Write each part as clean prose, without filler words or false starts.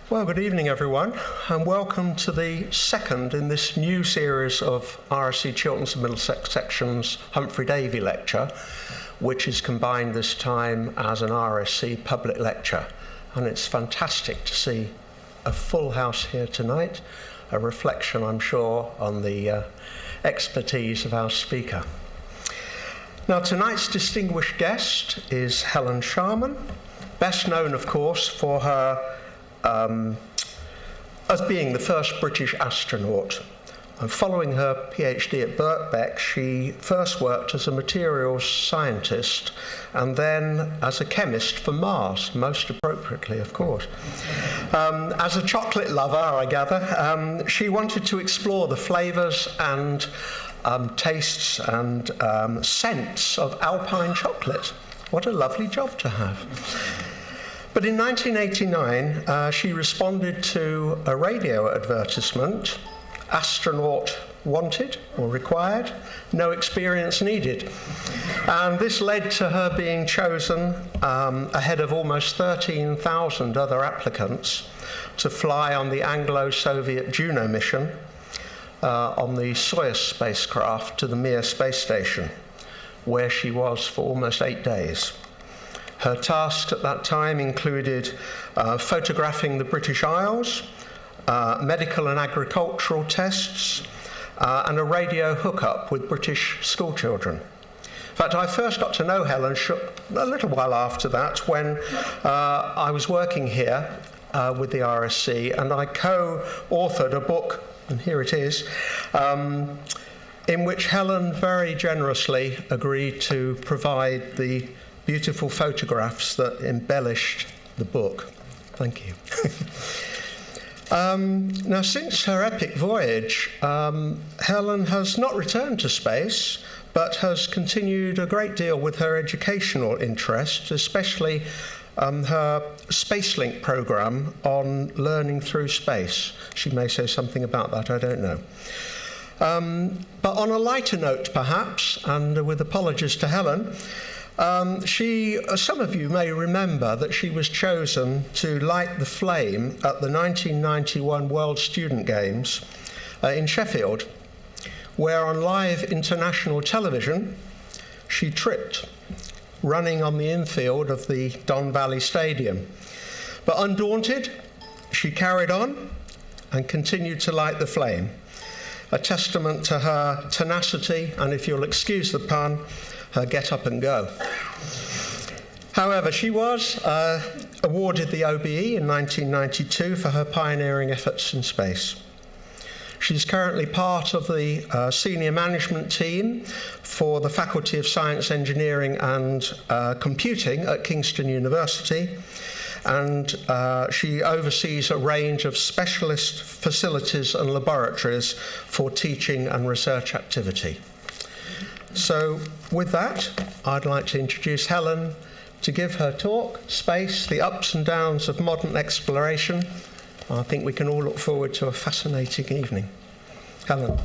Well, good evening, everyone, and welcome to the second in this new series of RSC Chilterns and Middlesex Section's Humphrey Davy lecture, which is combined this time as an RSC public lecture. And it's fantastic to see a full house here tonight, a reflection, I'm sure, on the expertise of our speaker. Now, tonight's distinguished guest is Helen Sharman, best known, of course, for her as being the first British astronaut. And following her PhD at Birkbeck, she first worked as a materials scientist and then as a chemist for Mars, most appropriately, of course. As a chocolate lover, I gather, she wanted to explore the flavours and tastes and scents of alpine chocolate. What a lovely job to have. But in 1989, she responded to a radio advertisement, Astronaut wanted or required, no experience needed. And this led to her being chosen ahead of almost 13,000 other applicants to fly on the Anglo-Soviet Juno mission on the Soyuz spacecraft to the Mir space station, where she was for almost 8 days. Her tasks at that time included photographing the British Isles, medical and agricultural tests, and a radio hookup with British schoolchildren. In fact, I first got to know Helen a little while after that when I was working here with the RSC, and I co-authored a book, and here it is, in which Helen very generously agreed to provide the beautiful photographs that embellished the book. Thank you. Now, since her epic voyage, Helen has not returned to space, but has continued a great deal with her educational interests, especially her SpaceLink program on learning through space. She may say something about that, I don't know. But on a lighter note, perhaps, and with apologies to Helen, some of you may remember that she was chosen to light the flame at the 1991 World Student Games in Sheffield, where on live international television she tripped, running on the infield of the Don Valley Stadium. But undaunted, she carried on and continued to light the flame, a testament to her tenacity and, if you'll excuse the pun, her get up and go. However, she was awarded the OBE in 1992 for her pioneering efforts in space. She's currently part of the senior management team for the Faculty of Science, Engineering and Computing at Kingston University, and she oversees a range of specialist facilities and laboratories for teaching and research activity. So with that, I'd like to introduce Helen to give her talk, Space, the Ups and Downs of Modern Exploration. I think we can all look forward to a fascinating evening. Helen.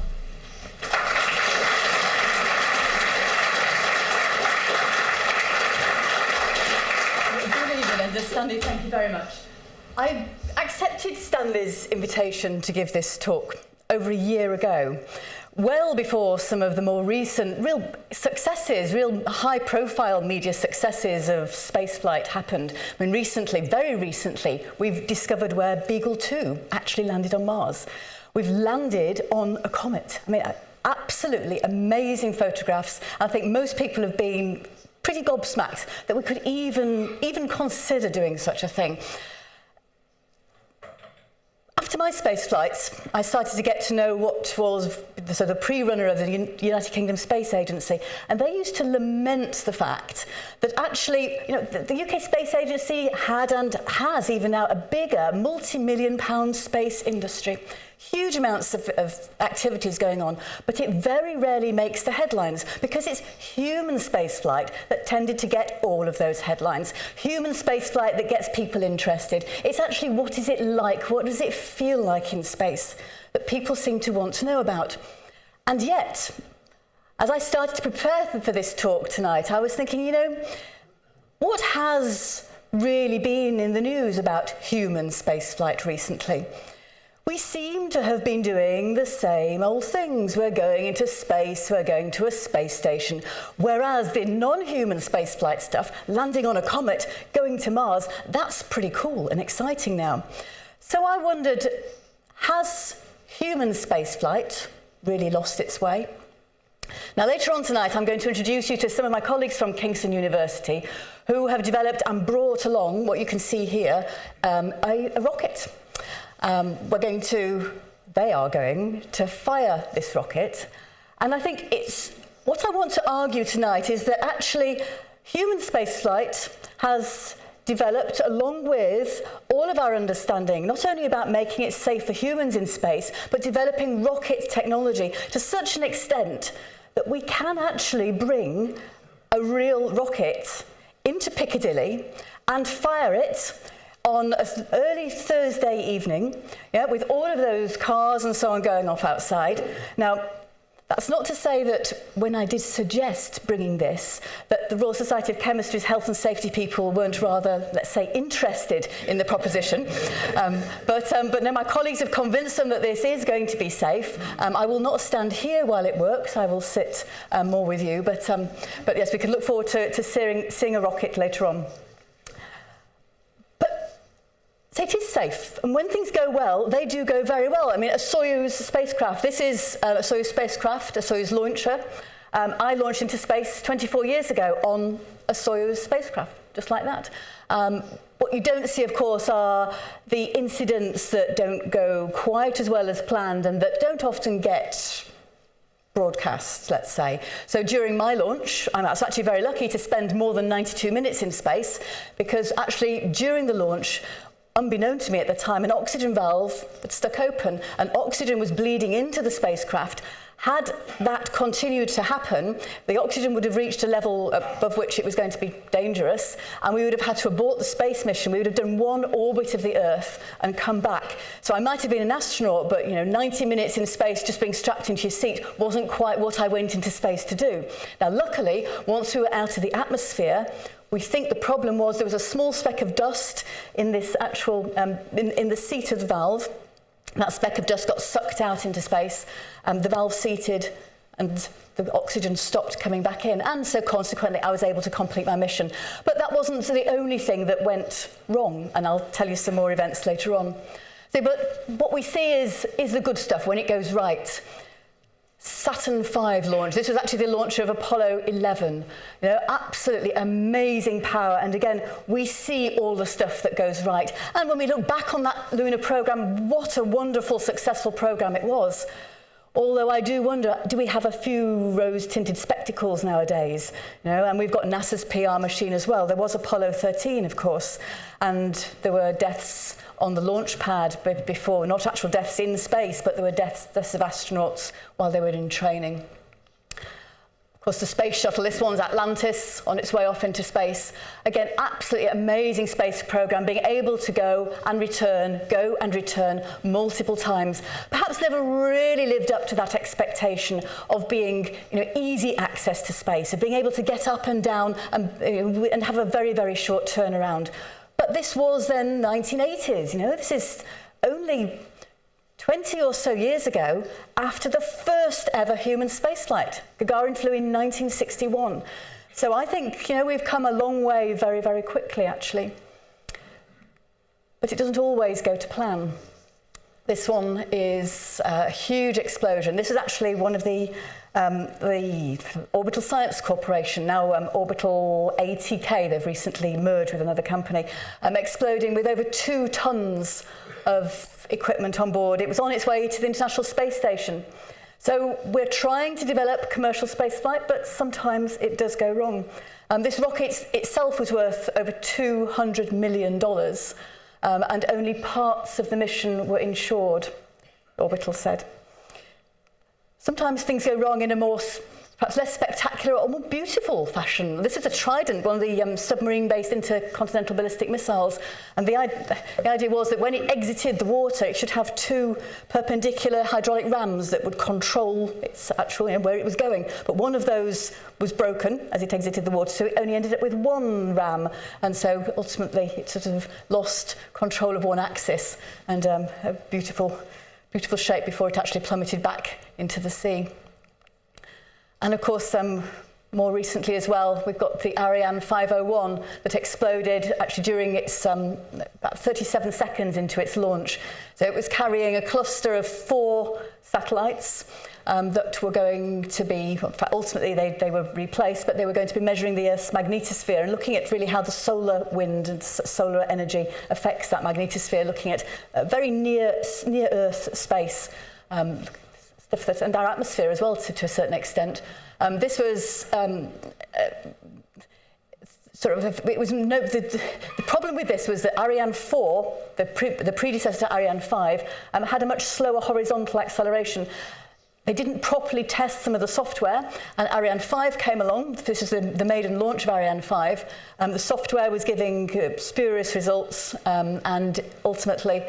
Good evening, and Stanley, thank you very much. I accepted Stanley's invitation to give this talk over a year ago, well before some of the more recent real successes, real high-profile media successes of spaceflight happened. I mean, recently, very recently, we've discovered where Beagle 2 actually landed on Mars. We've landed on a comet. I mean, absolutely amazing photographs. I think most people have been pretty gobsmacked that we could even consider doing such a thing. After my space flights, I started to get to know what was the sort of pre-runner of the United Kingdom Space Agency, and they used to lament the fact that actually, you know, the UK Space Agency had and has even now a bigger multi-million-pound space industry. Huge amounts of activities going on, but it very rarely makes the headlines because it's human spaceflight that tended to get all of those headlines. Human spaceflight that gets people interested. It's actually, what is it like? What does it feel like in space that people seem to want to know about? And yet, as I started to prepare for this talk tonight, I was thinking, you know, what has really been in the news about human spaceflight recently. We seem to have been doing the same old things. We're going into space, we're going to a space station, whereas the non-human spaceflight stuff, landing on a comet, going to Mars, that's pretty cool and exciting now. So I wondered, has human spaceflight really lost its way? Now, later on tonight, I'm going to introduce you to some of my colleagues from Kingston University who have developed and brought along what you can see here, a rocket. They are going to fire this rocket. And I think what I want to argue tonight is that actually human spaceflight has developed along with all of our understanding, not only about making it safe for humans in space, but developing rocket technology to such an extent that we can actually bring a real rocket into Piccadilly and fire it on an early Thursday evening, with all of those cars and so on going off outside. Now, that's not to say that when I did suggest bringing this, that the Royal Society of Chemistry's health and safety people weren't rather, let's say, interested in the proposition. But no, my colleagues have convinced them that this is going to be safe. I will not stand here while it works. I will sit more with you. But yes, we can look forward to seeing a rocket later on. So it is safe, and when things go well, they do go very well. I mean, a Soyuz spacecraft, this is a Soyuz spacecraft, a Soyuz launcher. I launched into space 24 years ago on a Soyuz spacecraft, just like that. What you don't see, of course, are the incidents that don't go quite as well as planned and that don't often get broadcasts, let's say. So during my launch, I was actually very lucky to spend more than 92 minutes in space, because actually during the launch, unbeknown to me at the time, an oxygen valve had stuck open and oxygen was bleeding into the spacecraft. Had that continued to happen, the oxygen would have reached a level above which it was going to be dangerous, and we would have had to abort the space mission. We would have done one orbit of the Earth and come back. So I might have been an astronaut, but 90 minutes in space just being strapped into your seat wasn't quite what I went into space to do. Now, luckily, once we were out of the atmosphere, we think the problem was there was a small speck of dust in this actual, in the seat of the valve. That speck of dust got sucked out into space, the valve seated, and the oxygen stopped coming back in. And so consequently, I was able to complete my mission. But that wasn't the only thing that went wrong, and I'll tell you some more events later on. So, but what we see is the good stuff when it goes right. Saturn V launch. This was actually the launch of Apollo 11. Absolutely amazing power. And again, we see all the stuff that goes right. And when we look back on that lunar program, what a wonderful, successful program it was. Although I do wonder, do we have a few rose-tinted spectacles nowadays? And we've got NASA's PR machine as well. There was Apollo 13, of course, and there were deaths on the launch pad before, not actual deaths in space, but there were deaths of astronauts while they were in training. Of course, the Space Shuttle, this one's Atlantis on its way off into space. Again, absolutely amazing space program, being able to go and return multiple times. Perhaps never really lived up to that expectation of being, easy access to space, of being able to get up and down and have a very, very short turnaround. But this was then 1980s, this is only 20 or so years ago after the first ever human spaceflight. Gagarin flew in 1961. So I think, we've come a long way very, very quickly, actually. But it doesn't always go to plan. This one is a huge explosion. This is actually one of the Orbital Science Corporation, now Orbital ATK, they've recently merged with another company, exploding with over 2 tons of equipment on board. It was on its way to the International Space Station. So we're trying to develop commercial spaceflight, but sometimes it does go wrong. This rocket itself was worth over $200 million, and only parts of the mission were insured, Orbital said. Sometimes things go wrong in a more perhaps less spectacular or more beautiful fashion. This is a Trident, one of the submarine-based intercontinental ballistic missiles. And the idea was that when it exited the water, it should have 2 perpendicular hydraulic rams that would control its actual, where it was going. But one of those was broken as it exited the water, so it only ended up with 1 ram. And so ultimately it sort of lost control of one axis and a beautiful shape before it actually plummeted back into the sea. And of course, more recently as well, we've got the Ariane 501 that exploded actually during its about 37 seconds into its launch. So it was carrying a cluster of 4 satellites that were going to be, in fact, ultimately they were replaced, but they were going to be measuring the Earth's magnetosphere and looking at really how the solar wind and solar energy affects that magnetosphere, looking at very near Earth space. Stuff that, and our atmosphere as well to a certain extent. This was the problem with this was that Ariane 4, the predecessor to Ariane 5, had a much slower horizontal acceleration. They didn't properly test some of the software, and Ariane 5 came along. This is the maiden launch of Ariane 5. The software was giving spurious results and ultimately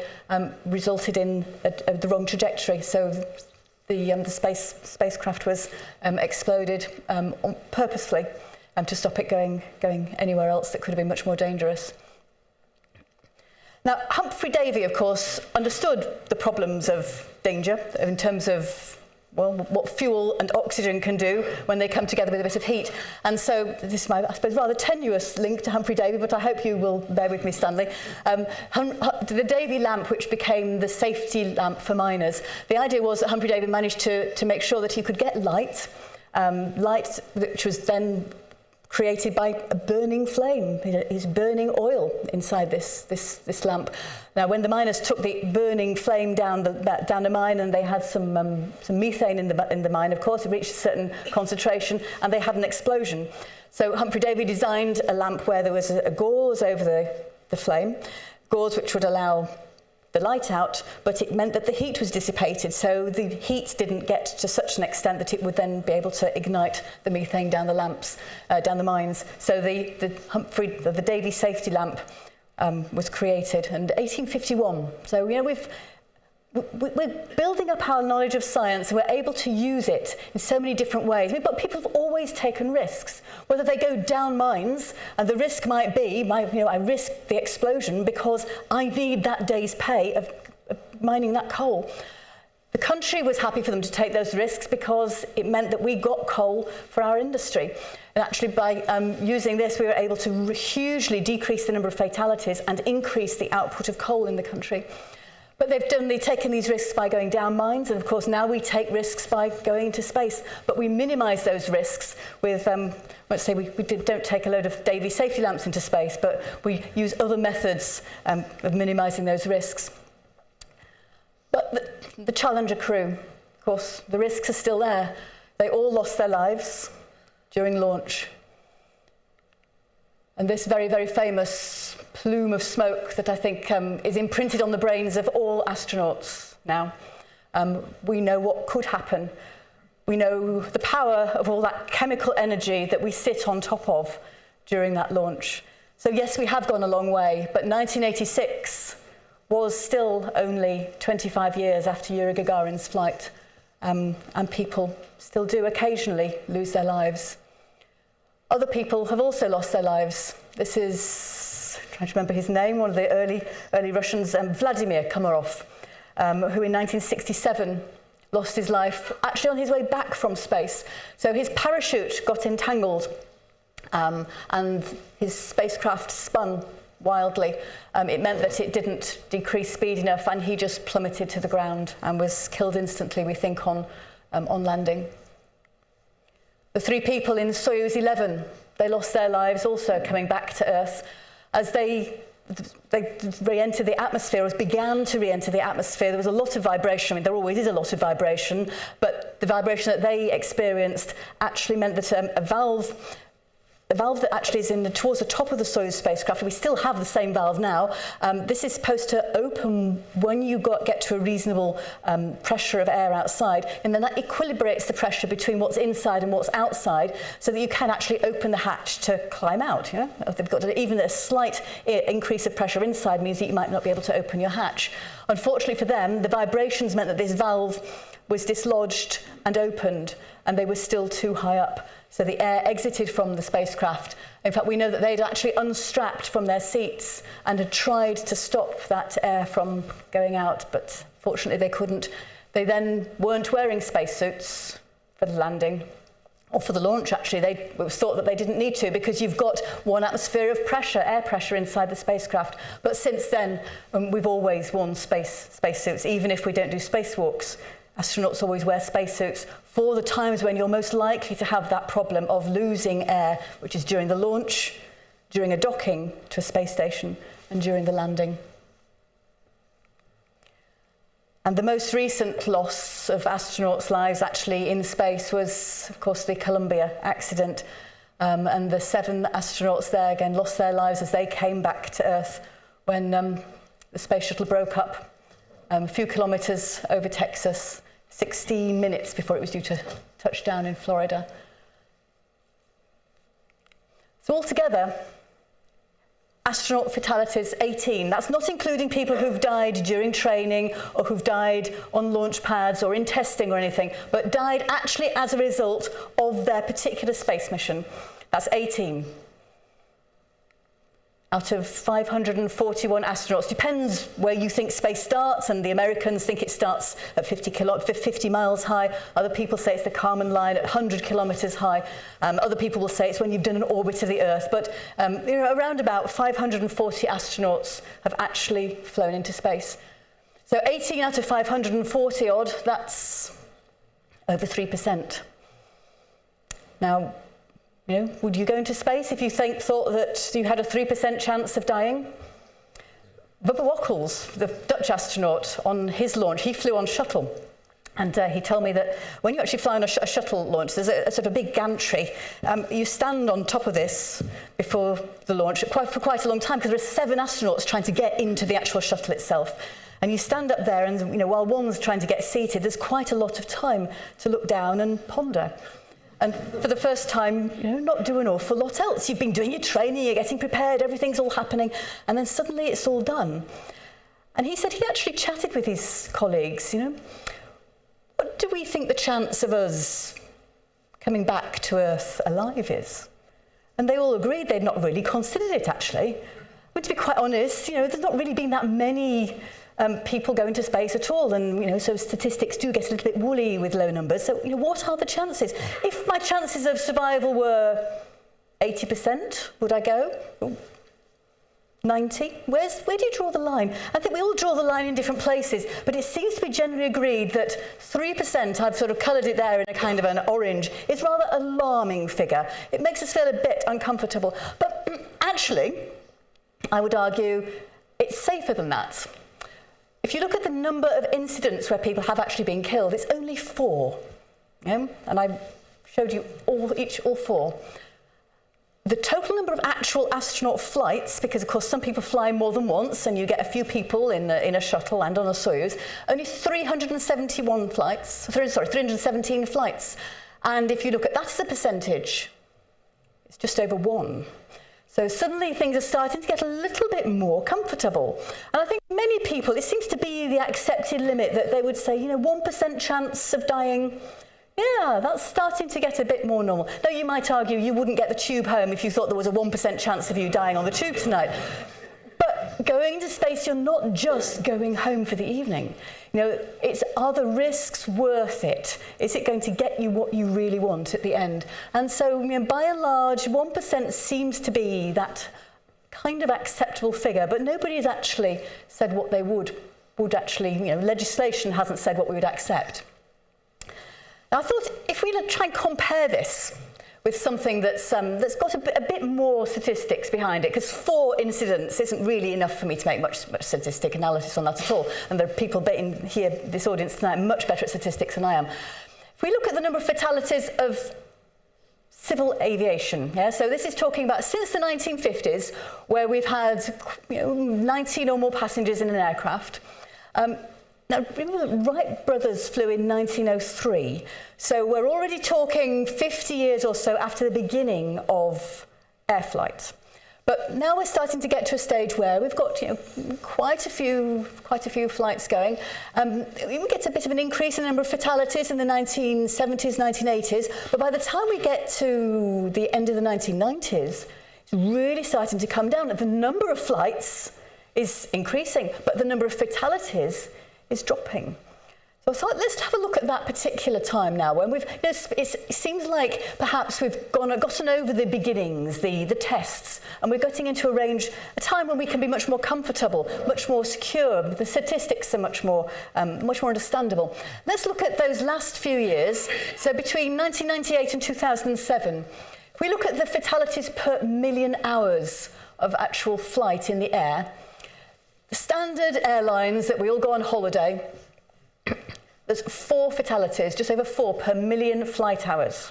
resulted in the wrong trajectory. So the spacecraft was exploded purposefully to stop it going anywhere else that could have been much more dangerous. Now, Humphrey Davy, of course, understood the problems of danger in terms of what fuel and oxygen can do when they come together with a bit of heat. And so this is my, I suppose, rather tenuous link to Humphrey Davy, but I hope you will bear with me, Stanley. The Davy lamp, which became the safety lamp for miners, the idea was that Humphrey Davy managed to make sure that he could get light which was then created by a burning flame. He's burning oil inside this lamp. Now, when the miners took the burning flame down the mine, and they had some methane in the mine, of course, it reached a certain concentration, and they had an explosion. So Humphrey Davy designed a lamp where there was a gauze over the flame, gauze which would allow the light out, but it meant that the heat was dissipated, so the heat didn't get to such an extent that it would then be able to ignite the methane down the lamps, down the mines. So the Davy safety lamp was created in 1851. So we're building up our knowledge of science, and we're able to use it in so many different ways. But people have always taken risks, whether they go down mines, and the risk might be, I risk the explosion because I need that day's pay of mining that coal. The country was happy for them to take those risks because it meant that we got coal for our industry. And actually, by using this, we were able to hugely decrease the number of fatalities and increase the output of coal in the country. But they've only taken these risks by going down mines, and of course now we take risks by going into space. But we minimise those risks with, let's say we don't take a load of Davy safety lamps into space, but we use other methods of minimising those risks. But the Challenger crew, of course, the risks are still there. They all lost their lives during launch. And this very, very famous plume of smoke that I think is imprinted on the brains of all astronauts now. We know what could happen. We know the power of all that chemical energy that we sit on top of during that launch. So yes, we have gone a long way, but 1986 was still only 25 years after Yuri Gagarin's flight, and people still do occasionally lose their lives. Other people have also lost their lives. This is, I'm trying to remember his name, one of the early Russians, Vladimir Komarov, who in 1967 lost his life actually on his way back from space. So his parachute got entangled and his spacecraft spun wildly. It meant that it didn't decrease speed enough, and he just plummeted to the ground and was killed instantly, we think, on landing. The 3 people in Soyuz 11, they lost their lives also coming back to Earth as they re-entered the atmosphere, or began to re-enter the atmosphere. There was a lot of vibration. I mean, there always is a lot of vibration, but the vibration that they experienced actually meant that a valve the valve that actually is towards the top of the Soyuz spacecraft. We still have the same valve now. This is supposed to open when you get to a reasonable pressure of air outside, and then that equilibrates the pressure between what's inside and what's outside, so that you can actually open the hatch to climb out. You know? If they've got even a slight increase of pressure inside means that you might not be able to open your hatch. Unfortunately for them, the vibrations meant that this valve was dislodged and opened, and they were still too high up. So the air exited from the spacecraft. In fact, we know that they'd actually unstrapped from their seats and had tried to stop that air from going out, but fortunately they couldn't. They then weren't wearing spacesuits for the landing, or for the launch actually. It was thought that they didn't need to, because you've got 1 atmosphere of pressure, air pressure inside the spacecraft. But since then, we've always worn spacesuits, even if we don't do spacewalks. Astronauts always wear spacesuits for the times when you're most likely to have that problem of losing air, which is during the launch, during a docking to a space station, and during the landing. And the most recent loss of astronauts' lives actually in space was, of course, the Columbia accident. And the 7 astronauts there, again, lost their lives as they came back to Earth when the space shuttle broke up a few kilometres over Texas, 16 minutes before it was due to touch down in Florida. So altogether, astronaut fatalities 18. That's not including people who've died during training or who've died on launch pads or in testing or anything, but died actually as a result of their particular space mission. That's 18. Out of 541 astronauts. Depends where you think space starts, and the Americans think it starts at 50 miles high. Other people say it's the Kármán line at 100 kilometres high. Other people will say it's when you've done an orbit of the Earth. But around about 540 astronauts have actually flown into space. So 18 out of 540 odd, that's over 3%. Now, would you go into space if you thought that you had a 3% chance of dying? Bubba Wackels, the Dutch astronaut, on his launch, he flew on shuttle. And he told me that when you actually fly on a shuttle launch, there's a sort of a big gantry. You stand on top of this before the launch for quite a long time, because there are 7 astronauts trying to get into the actual shuttle itself. And you stand up there, and while one's trying to get seated, there's quite a lot of time to look down and ponder. And for the first time, not do an awful lot else. You've been doing your training, you're getting prepared, everything's all happening, and then suddenly it's all done. And he said he actually chatted with his colleagues, what do we think the chance of us coming back to Earth alive is? And they all agreed they'd not really considered it, actually. But to be quite honest, there's not really been that many people go into space at all, and so statistics do get a little bit woolly with low numbers. So what are the chances? If my chances of survival were 80%, would I go? 90? Where do you draw the line? I think we all draw the line in different places, but it seems to be generally agreed that 3%, I've sort of coloured it there in a kind of an orange, is rather alarming figure. It makes us feel a bit uncomfortable. But actually, I would argue it's safer than that. If you look at the number of incidents where people have actually been killed, it's only 4. And I showed you all 4. The total number of actual astronaut flights, because of course some people fly more than once, and you get a few people in a shuttle and on a Soyuz, only 317 flights. And if you look at that as a percentage, it's just over 1. So suddenly things are starting to get a little bit more comfortable. And I think many people, it seems to be the accepted limit that they would say, 1% chance of dying. Yeah, that's starting to get a bit more normal. Though you might argue you wouldn't get the tube home if you thought there was a 1% chance of you dying on the tube tonight. But going into space, you're not just going home for the evening. Are the risks worth it? Is it going to get you what you really want at the end? And so, by and large, 1% seems to be that kind of acceptable figure, but nobody has actually said what they would actually, legislation hasn't said what we would accept. Now, I thought if we try and compare this with something that's got a bit more statistics behind it, because 4 incidents isn't really enough for me to make much statistic analysis on that at all. And there are people in here, this audience tonight, much better at statistics than I am. If we look at the number of fatalities of civil aviation. Yeah? So this is talking about since the 1950s, where we've had 19 or more passengers in an aircraft. Now, remember the Wright brothers flew in 1903, so we're already talking 50 years or so after the beginning of air flight. But now we're starting to get to a stage where we've got quite a few flights going. We get a bit of an increase in the number of fatalities in the 1970s, 1980s, but by the time we get to the end of the 1990s, it's really starting to come down. The number of flights is increasing, but the number of fatalities is dropping. So I thought, let's have a look at that particular time now, when we've, it seems like perhaps we've gotten over the beginnings, the tests, and we're getting into a time when we can be much more comfortable, much more secure. The statistics are much more understandable. Let's look at those last few years. So between 1998 and 2007, if we look at the fatalities per million hours of actual flight in the air, the standard airlines that we all go on holiday, there's 4 fatalities, just over 4 per million flight hours.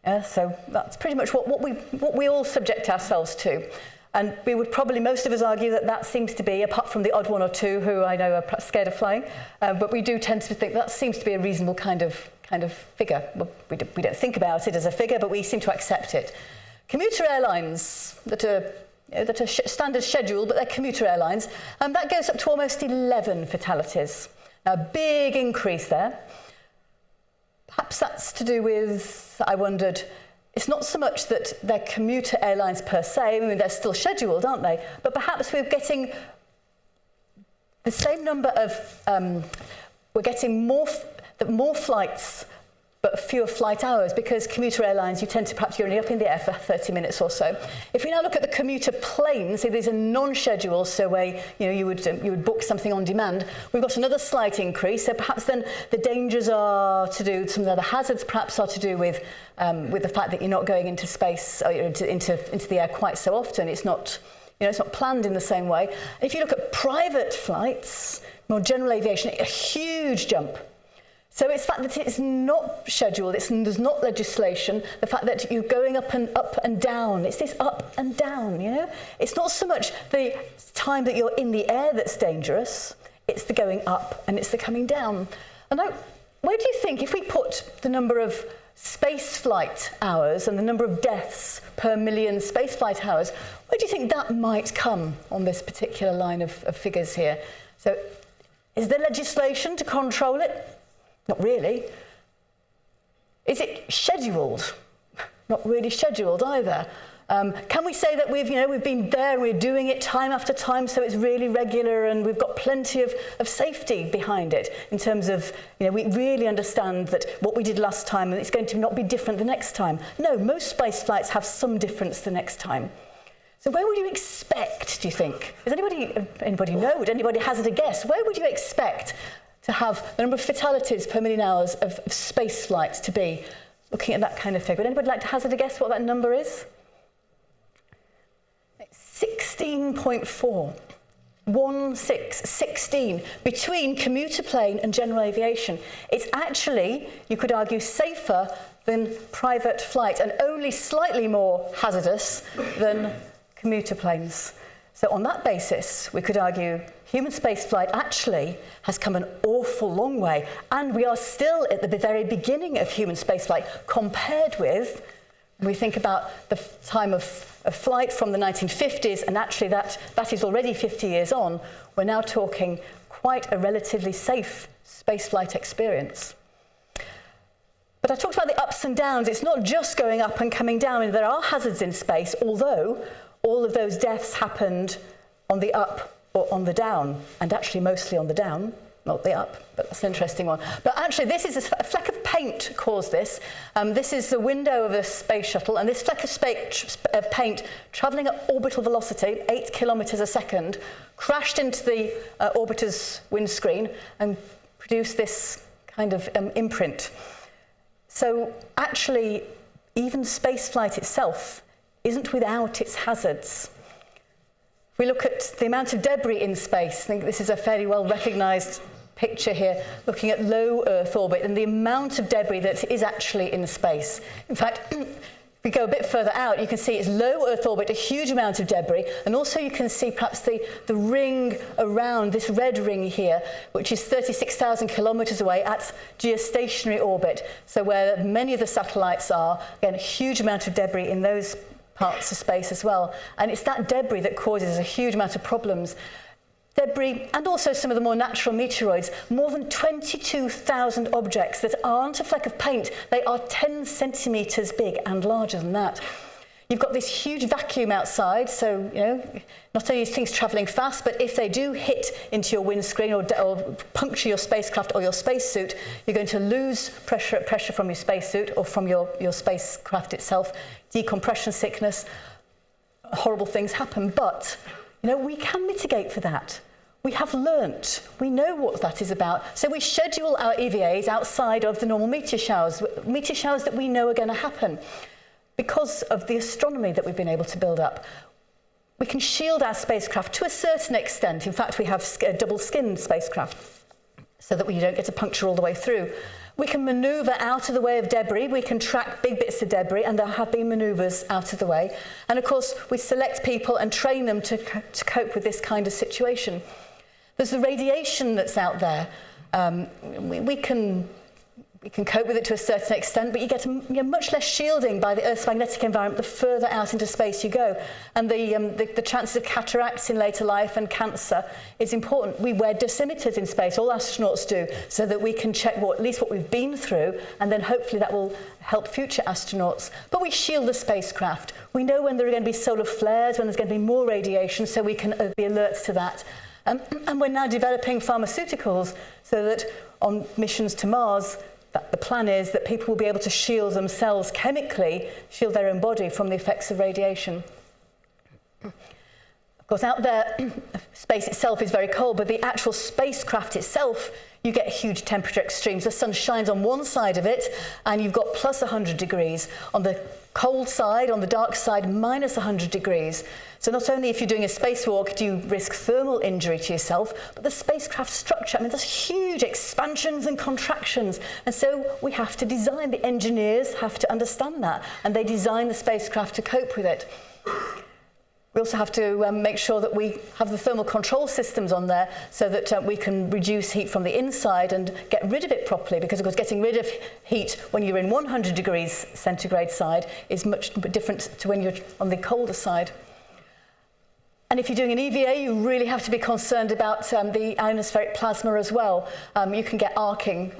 So that's pretty much what we all subject ourselves to. And we would probably, most of us argue that seems to be, apart from the odd one or two who I know are scared of flying, but we do tend to think that seems to be a reasonable kind of figure. Well, we don't think about it as a figure, but we seem to accept it. Commuter airlines that are standard schedule, but they're commuter airlines, that goes up to almost 11 fatalities. Now, a big increase there. Perhaps that's to do with, I wondered, it's not so much that they're commuter airlines per se, I mean, they're still scheduled, aren't they? But perhaps we're getting the same number of, we're getting more flights, but fewer flight hours, because commuter airlines, you tend to perhaps you're only up in the air for 30 minutes or so. If we now look at the commuter planes, so these are non-scheduled, so where you would book something on demand, we've got another slight increase. So perhaps then the dangers are to do, some of the hazards perhaps are to do with the fact that you're not going into space or into the air quite so often. It's not planned in the same way. If you look at private flights, more general aviation, a huge jump. So it's the fact that it's not scheduled, there's not legislation, the fact that you're going up and down, it's this up and down, It's not so much the time that you're in the air that's dangerous, it's the going up and it's the coming down. And now, where do you think, if we put the number of spaceflight hours and the number of deaths per million spaceflight hours, where do you think that might come on this particular line of figures here? So, is there legislation to control it? Not really. Is it scheduled? Not really scheduled either. Can we say that we've been there, we're doing it time after time, so it's really regular and we've got plenty of safety behind it in terms of, we really understand that what we did last time and it's going to not be different the next time. No, most space flights have some difference the next time. So where would you expect, do you think? Does anybody know? Would anybody hazard a guess? Where would you expect to have the number of fatalities per million hours of space flights to be, looking at that kind of figure? Would anybody like to hazard a guess what that number is? 16.4. 16 between commuter plane and general aviation. It's actually, you could argue, safer than private flight and only slightly more hazardous than commuter planes. So on that basis, we could argue human spaceflight actually has come an awful long way, and we are still at the very beginning of human spaceflight compared with, when we think about the time of flight from the 1950s, and actually that is already 50 years on, we're now talking quite a relatively safe spaceflight experience. But I talked about the ups and downs. It's not just going up and coming down. I mean, there are hazards in space, although all of those deaths happened on the up or on the down, and actually mostly on the down, not the up, but that's an interesting one. But actually, this is a fleck of paint caused this. This is the window of a space shuttle, and this fleck of paint, travelling at orbital velocity, 8 kilometres a second, crashed into the orbiter's windscreen and produced this kind of imprint. So actually, even spaceflight itself isn't without its hazards. If we look at the amount of debris in space, I think this is a fairly well recognised picture here, looking at low Earth orbit and the amount of debris that is actually in space. In fact, if we go a bit further out, you can see it's low Earth orbit, a huge amount of debris, and also you can see perhaps the ring around this red ring here, which is 36,000 kilometres away at geostationary orbit. So where many of the satellites are, again, a huge amount of debris in those parts of space as well. And it's that debris that causes a huge amount of problems. Debris, and also some of the more natural meteoroids, more than 22,000 objects that aren't a fleck of paint. They are 10 centimetres big and larger than that. You've got this huge vacuum outside, so not only are things travelling fast, but if they do hit into your windscreen or puncture your spacecraft or your spacesuit, you're going to lose pressure from your spacesuit or from your spacecraft itself, decompression sickness, horrible things happen. But we can mitigate for that. We have learnt. We know what that is about. So we schedule our EVAs outside of the normal meteor showers that we know are going to happen. Because of the astronomy that we've been able to build up, we can shield our spacecraft to a certain extent. In fact, we have a double-skinned spacecraft so that we don't get a puncture all the way through. We can manoeuvre out of the way of debris. We can track big bits of debris, and there have been manoeuvres out of the way. And of course, we select people and train them to cope with this kind of situation. There's the radiation that's out there. We can cope with it to a certain extent, but you get much less shielding by the Earth's magnetic environment the further out into space you go. And the chances of cataracts in later life and cancer is important. We wear dosimeters in space, all astronauts do, so that we can check at least what we've been through, and then hopefully that will help future astronauts. But we shield the spacecraft. We know when there are going to be solar flares, when there's going to be more radiation, so we can be alert to that. And we're now developing pharmaceuticals so that on missions to Mars, the plan is that people will be able to shield themselves chemically, shield their own body from the effects of radiation. Of course, out there, space itself is very cold, but the actual spacecraft itself, you get huge temperature extremes. The sun shines on one side of it, and you've got plus 100 degrees. On the cold side, on the dark side, minus 100 degrees. So not only if you're doing a spacewalk do you risk thermal injury to yourself, but the spacecraft structure, there's huge expansions and contractions. And so we have to design, the engineers have to understand that, and they design the spacecraft to cope with it. We also have to make sure that we have the thermal control systems on there so that we can reduce heat from the inside and get rid of it properly, because of course getting rid of heat when you're in 100 degrees centigrade side is much different to when you're on the colder side. And if you're doing an EVA, you really have to be concerned about the ionospheric plasma as well. You can get arcing.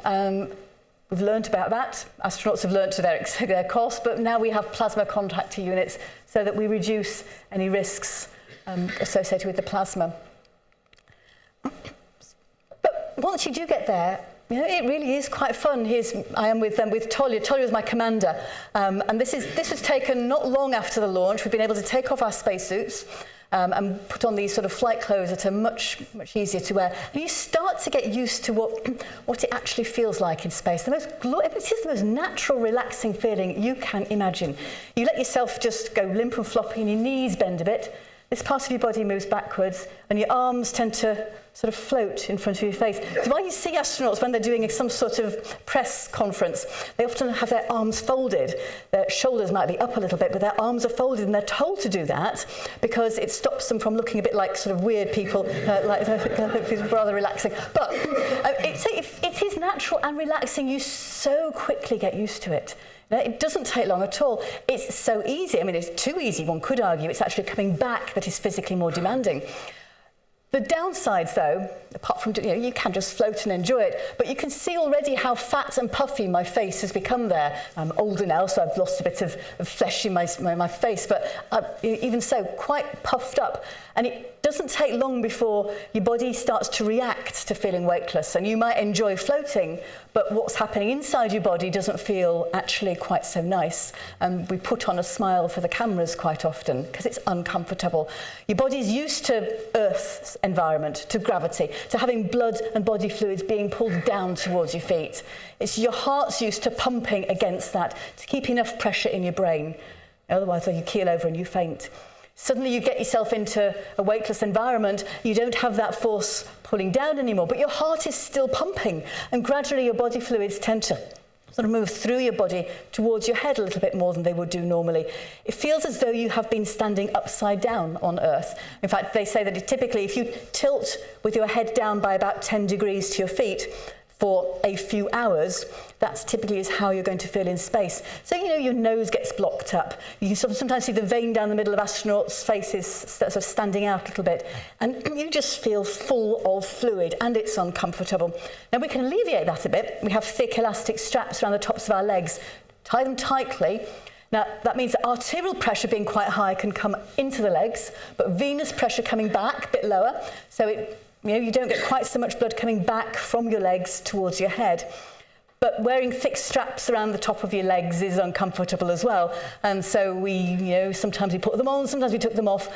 We've learned about that. Astronauts have learned to their cost, but now we have plasma contactor units so that we reduce any risks associated with the plasma. But once you do get there, it really is quite fun. I am with Tolia. Tolia is my commander, and this was taken not long after the launch. We've been able to take off our spacesuits and put on these sort of flight clothes that are much easier to wear. And you start to get used to what it actually feels like in space. It is the most natural, relaxing feeling you can imagine. You let yourself just go limp and floppy and your knees bend a bit. This part of your body moves backwards and your arms tend to sort of float in front of your face. So while you see astronauts when they're doing some sort of press conference, they often have their arms folded. Their shoulders might be up a little bit, but their arms are folded, and they're told to do that because it stops them from looking a bit like sort of weird people, it's rather relaxing. But it is natural and relaxing. You so quickly get used to it. It doesn't take long at all. It's so easy. It's too easy, one could argue. It's actually coming back that is physically more demanding. The downsides, though, apart from, you can just float and enjoy it, but you can see already how fat and puffy my face has become there. I'm older now, so I've lost a bit of flesh in my face, but even so, quite puffed up. And it doesn't take long before your body starts to react to feeling weightless. And you might enjoy floating, but what's happening inside your body doesn't feel actually quite so nice. And we put on a smile for the cameras quite often because it's uncomfortable. Your body's used to Earth's environment, to gravity, to having blood and body fluids being pulled down towards your feet. It's your heart's used to pumping against that to keep enough pressure in your brain. Otherwise, you keel over and you faint. Suddenly you get yourself into a weightless environment, you don't have that force pulling down anymore, but your heart is still pumping, and gradually your body fluids tend to sort of move through your body towards your head a little bit more than they would do normally. It feels as though you have been standing upside down on Earth. In fact, they say that typically if you tilt with your head down by about 10 degrees to your feet for a few hours, that's typically is how you're going to feel in space. So, you know, your nose gets blocked up. You can sometimes see the vein down the middle of astronauts' faces sort of standing out a little bit. And you just feel full of fluid, and it's uncomfortable. Now, we can alleviate that a bit. We have thick elastic straps around the tops of our legs. Tie them tightly. Now, that means that arterial pressure being quite high can come into the legs, but venous pressure coming back a bit lower. So you don't get quite so much blood coming back from your legs towards your head. But wearing thick straps around the top of your legs is uncomfortable as well. And so sometimes we put them on, sometimes we took them off.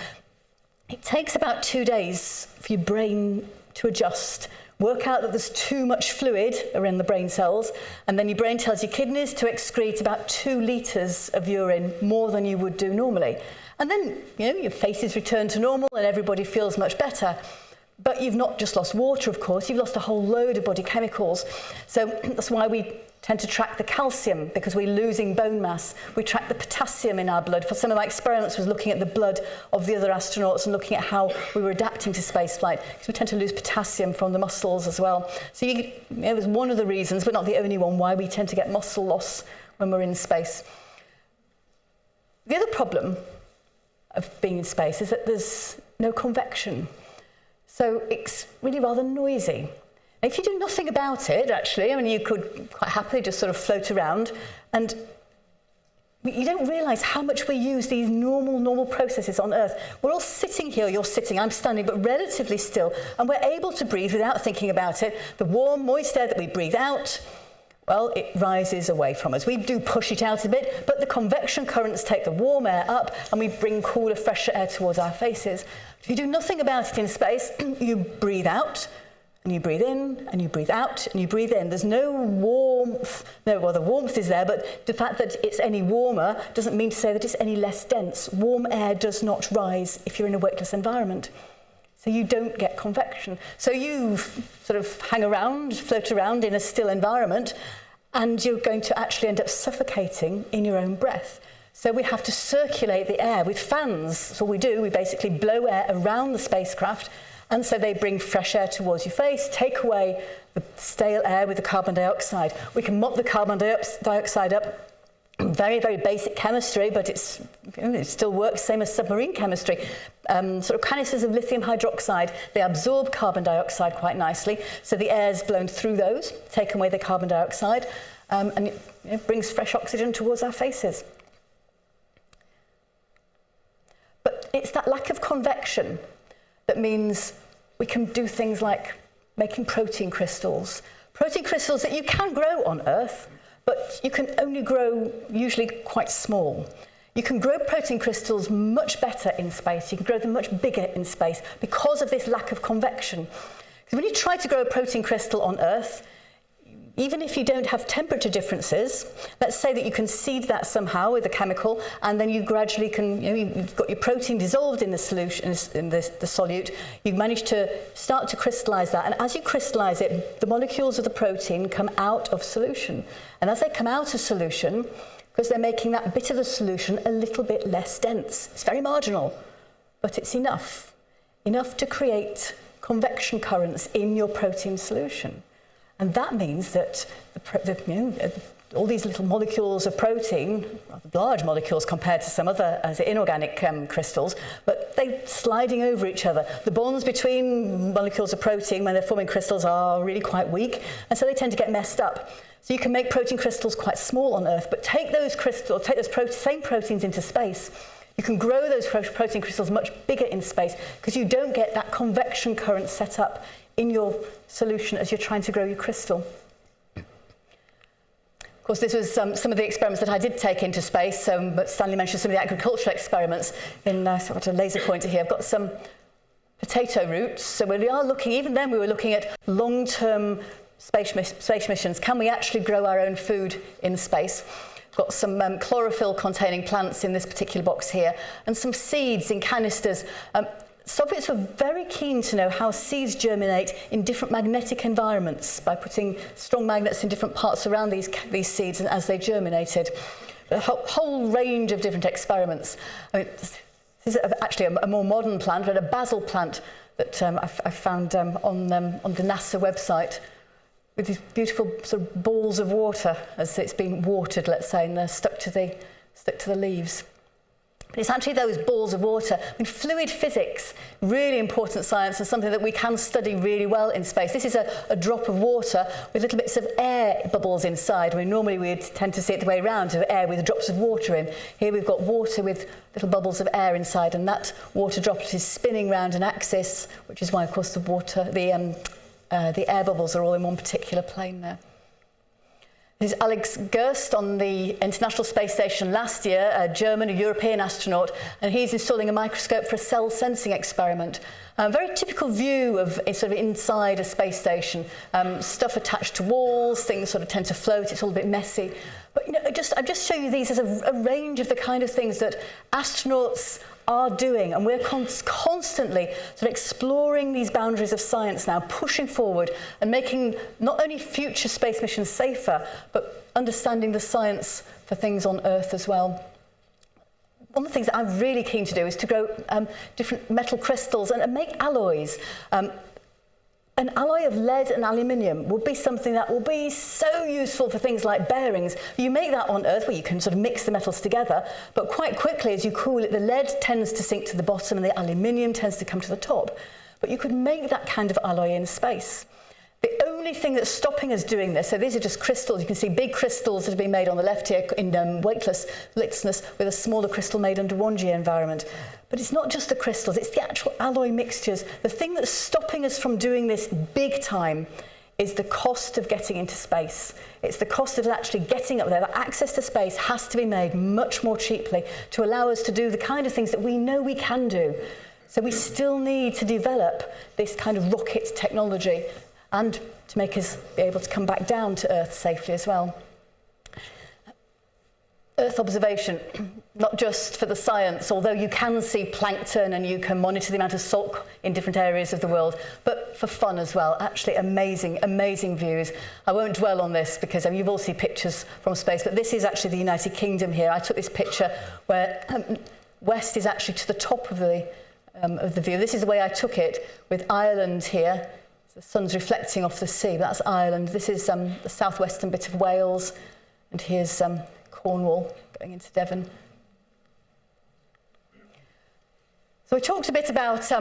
It takes about 2 days for your brain to adjust, work out that there's too much fluid around the brain cells, and then your brain tells your kidneys to excrete about 2 litres of urine, more than you would do normally. And then, your faces return to normal and everybody feels much better. But you've not just lost water, of course, you've lost a whole load of body chemicals. So that's why we tend to track the calcium, because we're losing bone mass. We track the potassium in our blood. For some of my experiments was looking at the blood of the other astronauts and looking at how we were adapting to spaceflight, because we tend to lose potassium from the muscles as well. So it was one of the reasons, but not the only one, why we tend to get muscle loss when we're in space. The other problem of being in space is that there's no convection. So it's really rather noisy. And if you do nothing about it, actually, you could quite happily just sort of float around, and you don't realise how much we use these normal processes on Earth. We're all sitting here, you're sitting, I'm standing, but relatively still, and we're able to breathe without thinking about it. The warm, moist air that we breathe out, well, it rises away from us. We do push it out a bit, but the convection currents take the warm air up and we bring cooler, fresher air towards our faces. If you do nothing about it in space, you breathe out and you breathe in and you breathe out and you breathe in. There's no warmth. No, well, the warmth is there, but the fact that it's any warmer doesn't mean to say that it's any less dense. Warm air does not rise if you're in a weightless environment. So you don't get convection. So you sort of hang around, float around in a still environment, and you're going to actually end up suffocating in your own breath. So we have to circulate the air with fans. So we do, we basically blow air around the spacecraft, and so they bring fresh air towards your face, take away the stale air with the carbon dioxide. We can mop the carbon dioxide up. Very, very basic chemistry, but it still works, same as submarine chemistry. Sort of canisters of lithium hydroxide, they absorb carbon dioxide quite nicely. So the air's blown through those, taken away the carbon dioxide, and it brings fresh oxygen towards our faces. But it's that lack of convection that means we can do things like making protein crystals that you can grow on Earth, but you can only grow usually quite small. You can grow protein crystals much better in space. You can grow them much bigger in space because of this lack of convection. Because when you try to grow a protein crystal on Earth, even if you don't have temperature differences, let's say that you can seed that somehow with a chemical, and then you gradually can, you've got your protein dissolved in the solution, in the solute, you manage to start to crystallize that, and as you crystallize it, the molecules of the protein come out of solution. And as they come out of solution, because they're making that bit of the solution a little bit less dense. It's very marginal, but it's enough to create convection currents in your protein solution. And that means that all these little molecules of protein, large molecules compared to some other inorganic crystals, but they're sliding over each other. The bonds between molecules of protein when they're forming crystals are really quite weak, and so they tend to get messed up. So you can make protein crystals quite small on Earth, but take those same proteins into space. You can grow those protein crystals much bigger in space because you don't get that convection current set up in your solution as you're trying to grow your crystal. Of course, this was some of the experiments that I did take into space, but Stanley mentioned some of the agricultural experiments. I've got a laser pointer here. I've got some potato roots. So we are looking, even then we were looking at long-term space missions. Can we actually grow our own food in space? Got some chlorophyll-containing plants in this particular box here, and some seeds in canisters. Soviets were very keen to know how seeds germinate in different magnetic environments by putting strong magnets in different parts around these seeds and as they germinated. A whole range of different experiments. I mean, this is actually a more modern plant, but a basil plant that I found on the NASA website with these beautiful sort of balls of water as it's being watered, let's say, and they're stuck to the leaves. But it's actually those balls of water. I mean, fluid physics, really important science, and something that we can study really well in space. This is a drop of water with little bits of air bubbles inside. I mean, normally we'd tend to see it the way around, of air with drops of water in. Here we've got water with little bubbles of air inside, and that water droplet is spinning round an axis, which is why, of course, the air bubbles are all in one particular plane there. This is Alex Gerst on the International Space Station last year, a German, a European astronaut, and he's installing a microscope for a cell sensing experiment. A very typical view of sort of inside a space station. Stuff attached to walls, things sort of tend to float, it's all a bit messy. But I'm just showing you these as a range of the kind of things that astronauts are doing, and we're constantly sort of exploring these boundaries of science now, pushing forward and making not only future space missions safer, but understanding the science for things on Earth as well. One of the things that I'm really keen to do is to grow different metal crystals and make alloys. An alloy of lead and aluminium would be something that will be so useful for things like bearings. You make that on Earth where you can sort of mix the metals together, but quite quickly as you cool it, the lead tends to sink to the bottom and the aluminium tends to come to the top. But you could make that kind of alloy in space. The only thing that's stopping us doing this, so these are just crystals, you can see big crystals that have been made on the left here in weightlessness with a smaller crystal made under 1G environment. But it's not just the crystals, it's the actual alloy mixtures. The thing that's stopping us from doing this big time is the cost of getting into space. It's the cost of actually getting up there. The access to space has to be made much more cheaply to allow us to do the kind of things that we know we can do. So we still need to develop this kind of rocket technology and to make us be able to come back down to Earth safely as well. Earth observation, not just for the science, although you can see plankton and you can monitor the amount of salt in different areas of the world, but for fun as well. Actually amazing, amazing views. I won't dwell on this because you've all seen pictures from space, but this is actually the United Kingdom here. I took this picture where west is actually to the top of the view. This is the way I took it with Ireland here. The sun's reflecting off the sea, but that's Ireland. This is the southwestern bit of Wales, and here's Cornwall going into Devon. So we talked a bit about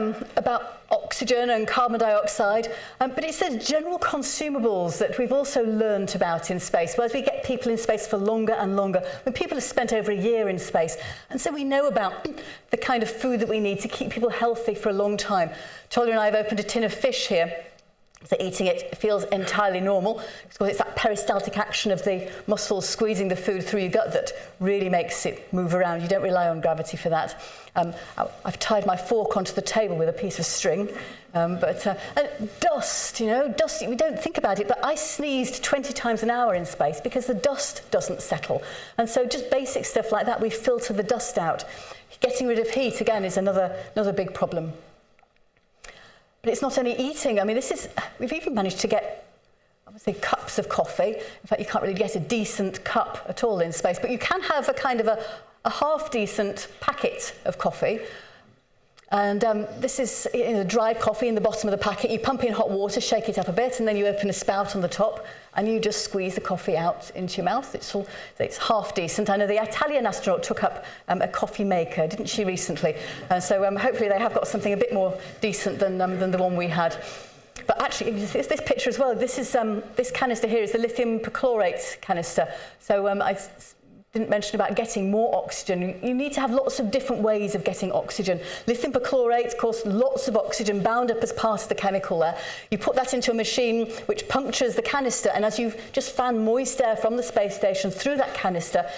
oxygen and carbon dioxide, but it's those general consumables that we've also learned about in space. Well, as we get people in space for longer and longer, when people have spent over a year in space, and so we know about the kind of food that we need to keep people healthy for a long time. Talia and I have opened a tin of fish here. So eating it feels entirely normal because it's that peristaltic action of the muscles squeezing the food through your gut that really makes it move around. You don't rely on gravity for that. I've tied my fork onto the table with a piece of string. And dust, dust, we don't think about it, but I sneezed 20 times an hour in space because the dust doesn't settle. And so just basic stuff like that, we filter the dust out. Getting rid of heat, again, is another big problem. But it's not only eating. I mean, we've even managed to get, I would say, cups of coffee. In fact, you can't really get a decent cup at all in space, but you can have a kind of a half-decent packet of coffee. And this is dry coffee in the bottom of the packet. You pump in hot water, shake it up a bit, and then you open a spout on the top, and you just squeeze the coffee out into your mouth. It's half decent. I know the Italian astronaut took up a coffee maker, didn't she, recently? And so hopefully they have got something a bit more decent than the one we had. But actually, it's this picture as well. This canister here is the lithium perchlorate canister. So I didn't mention about getting more oxygen. You need to have lots of different ways of getting oxygen. Lithium perchlorate, of course, lots of oxygen bound up as part of the chemical there. You put that into a machine which punctures the canister, and as you've just fanned moist air from the space station through that canister,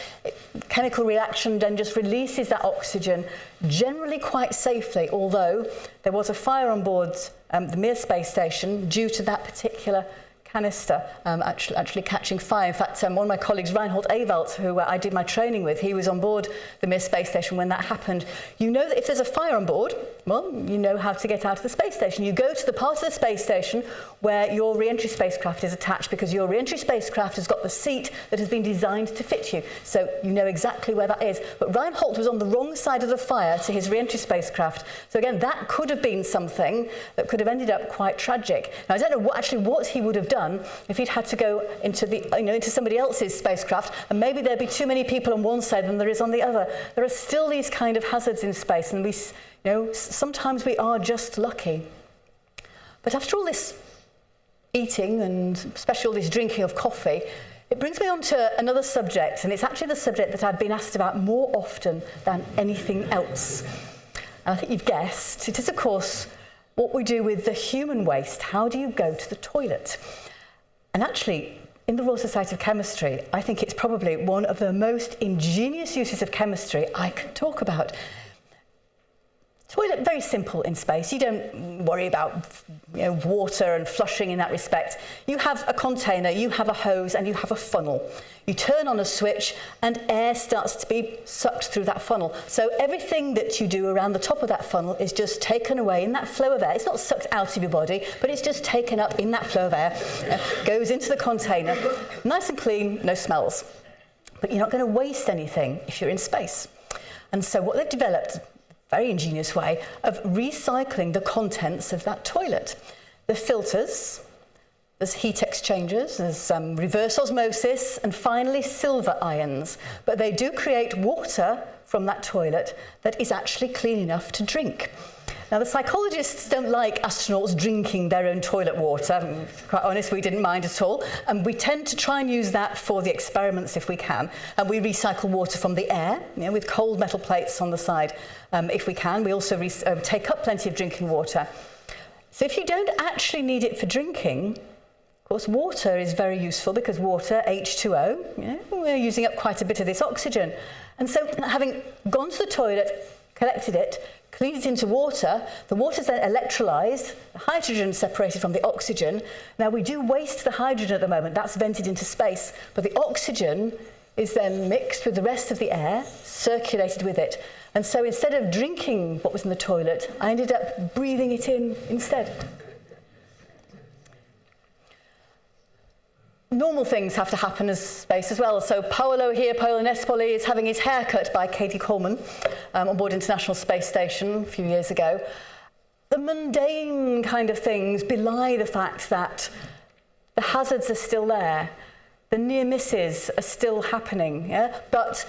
chemical reaction then just releases that oxygen, generally quite safely, although there was a fire on board the Mir space station due to that particular canister actually catching fire. In fact, one of my colleagues, Reinhold Ewald, who I did my training with, he was on board the Mir space station when that happened. You know that if there's a fire on board, Well, you know how to get out of the space station. You go to the part of the space station where your re-entry spacecraft is attached, because your re-entry spacecraft has got the seat that has been designed to fit you. So you know exactly where that is. But Reinhold was on the wrong side of the fire to his re-entry spacecraft. So again, that could have been something that could have ended up quite tragic. Now, I don't know what he would have done if he'd had to go into somebody else's spacecraft, and maybe there'd be too many people on one side than there is on the other. There are still these kind of hazards in space, and sometimes we are just lucky. But after all this eating, and especially all this drinking of coffee, it brings me on to another subject, and it's actually the subject that I've been asked about more often than anything else. And I think you've guessed, it is, of course, what we do with the human waste. How do you go to the toilet? And actually, in the Royal Society of Chemistry, I think it's probably one of the most ingenious uses of chemistry I can talk about. Toilet, very simple in space. You don't worry about water and flushing in that respect. You have a container, you have a hose, and you have a funnel. You turn on a switch and air starts to be sucked through that funnel. So everything that you do around the top of that funnel is just taken away in that flow of air. It's not sucked out of your body, but it's just taken up in that flow of air, goes into the container, nice and clean, no smells. But you're not going to waste anything if you're in space. And so what they've developed, very ingenious way of recycling the contents of that toilet. The filters, there's heat exchangers, there's reverse osmosis, and finally silver ions. But they do create water from that toilet that is actually clean enough to drink. Now, the psychologists don't like astronauts drinking their own toilet water. Quite honest, we didn't mind at all. And we tend to try and use that for the experiments if we can. And we recycle water from the air, with cold metal plates on the side if we can. We also take up plenty of drinking water. So if you don't actually need it for drinking, of course, water is very useful, because water, H2O, we're using up quite a bit of this oxygen. And so having gone to the toilet, collected it, cleaned it into water, the water's then electrolyzed, the hydrogen separated from the oxygen. Now, we do waste the hydrogen at the moment, that's vented into space, but the oxygen is then mixed with the rest of the air, circulated with it. And so instead of drinking what was in the toilet, I ended up breathing it in instead. Normal things have to happen in space as well. So Paolo Nespoli is having his hair cut by Katie Coleman on board International Space Station a few years ago. The mundane kind of things belie the fact that the hazards are still there. The near misses are still happening, but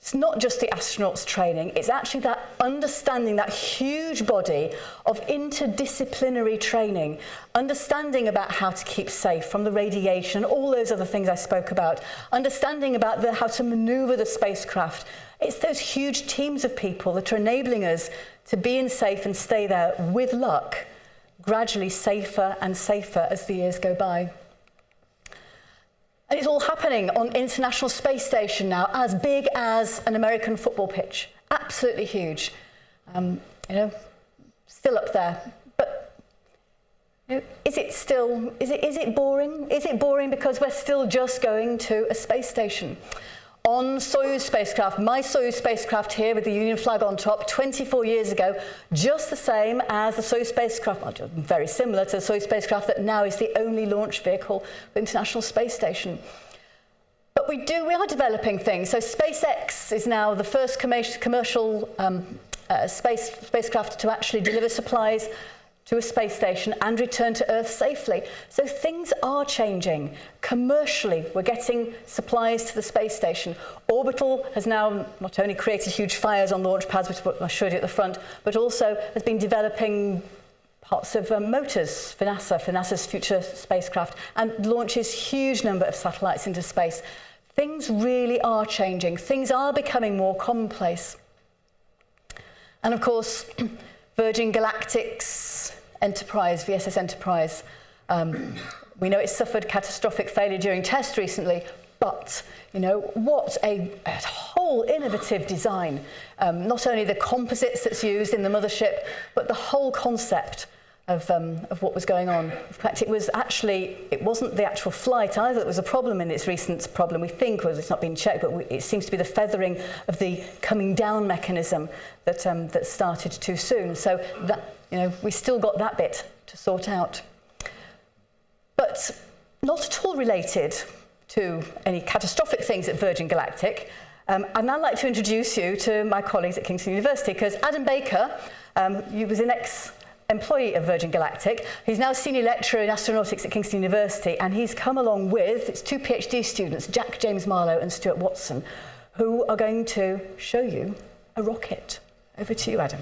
it's not just the astronauts training, it's actually that understanding, that huge body of interdisciplinary training, understanding about how to keep safe from the radiation, all those other things I spoke about, understanding about how to maneuver the spacecraft. It's those huge teams of people that are enabling us to be in safe and stay there with luck, gradually safer and safer as the years go by. And it's all happening on International Space Station now, as big as an American football pitch. Absolutely huge. Still up there. But is it boring? Is it boring because we're still just going to a space station? On Soyuz spacecraft, my Soyuz spacecraft here with the Union flag on top, 24 years ago, just the same as the Soyuz spacecraft, well, very similar to the Soyuz spacecraft that now is the only launch vehicle for the International Space Station. But we are developing things. So SpaceX is now the first commercial spacecraft to actually deliver supplies to a space station and return to Earth safely. So things are changing. Commercially, we're getting supplies to the space station. Orbital has now not only created huge fires on launch pads, which I showed you at the front, but also has been developing parts of motors for NASA's future spacecraft, and launches huge number of satellites into space. Things really are changing. Things are becoming more commonplace. And of course, Virgin Galactic's Enterprise, VSS Enterprise, we know it suffered catastrophic failure during test recently, but what a whole innovative design. Not only the composites that's used in the mothership, but the whole concept of what was going on. In fact, it wasn't the actual flight either that was a problem in its recent problem. We think it's not been checked, but it seems to be the feathering of the coming down mechanism that started too soon. So that, we still got that bit to sort out. But not at all related to any catastrophic things at Virgin Galactic. I'd now like to introduce you to my colleagues at Kingston University, because Adam Baker, he was an ex-employee of Virgin Galactic. He's now senior lecturer in astronautics at Kingston University, and he's come along with its 2 PhD students, Jack James Marlowe and Stuart Watson, who are going to show you a rocket. Over to you, Adam.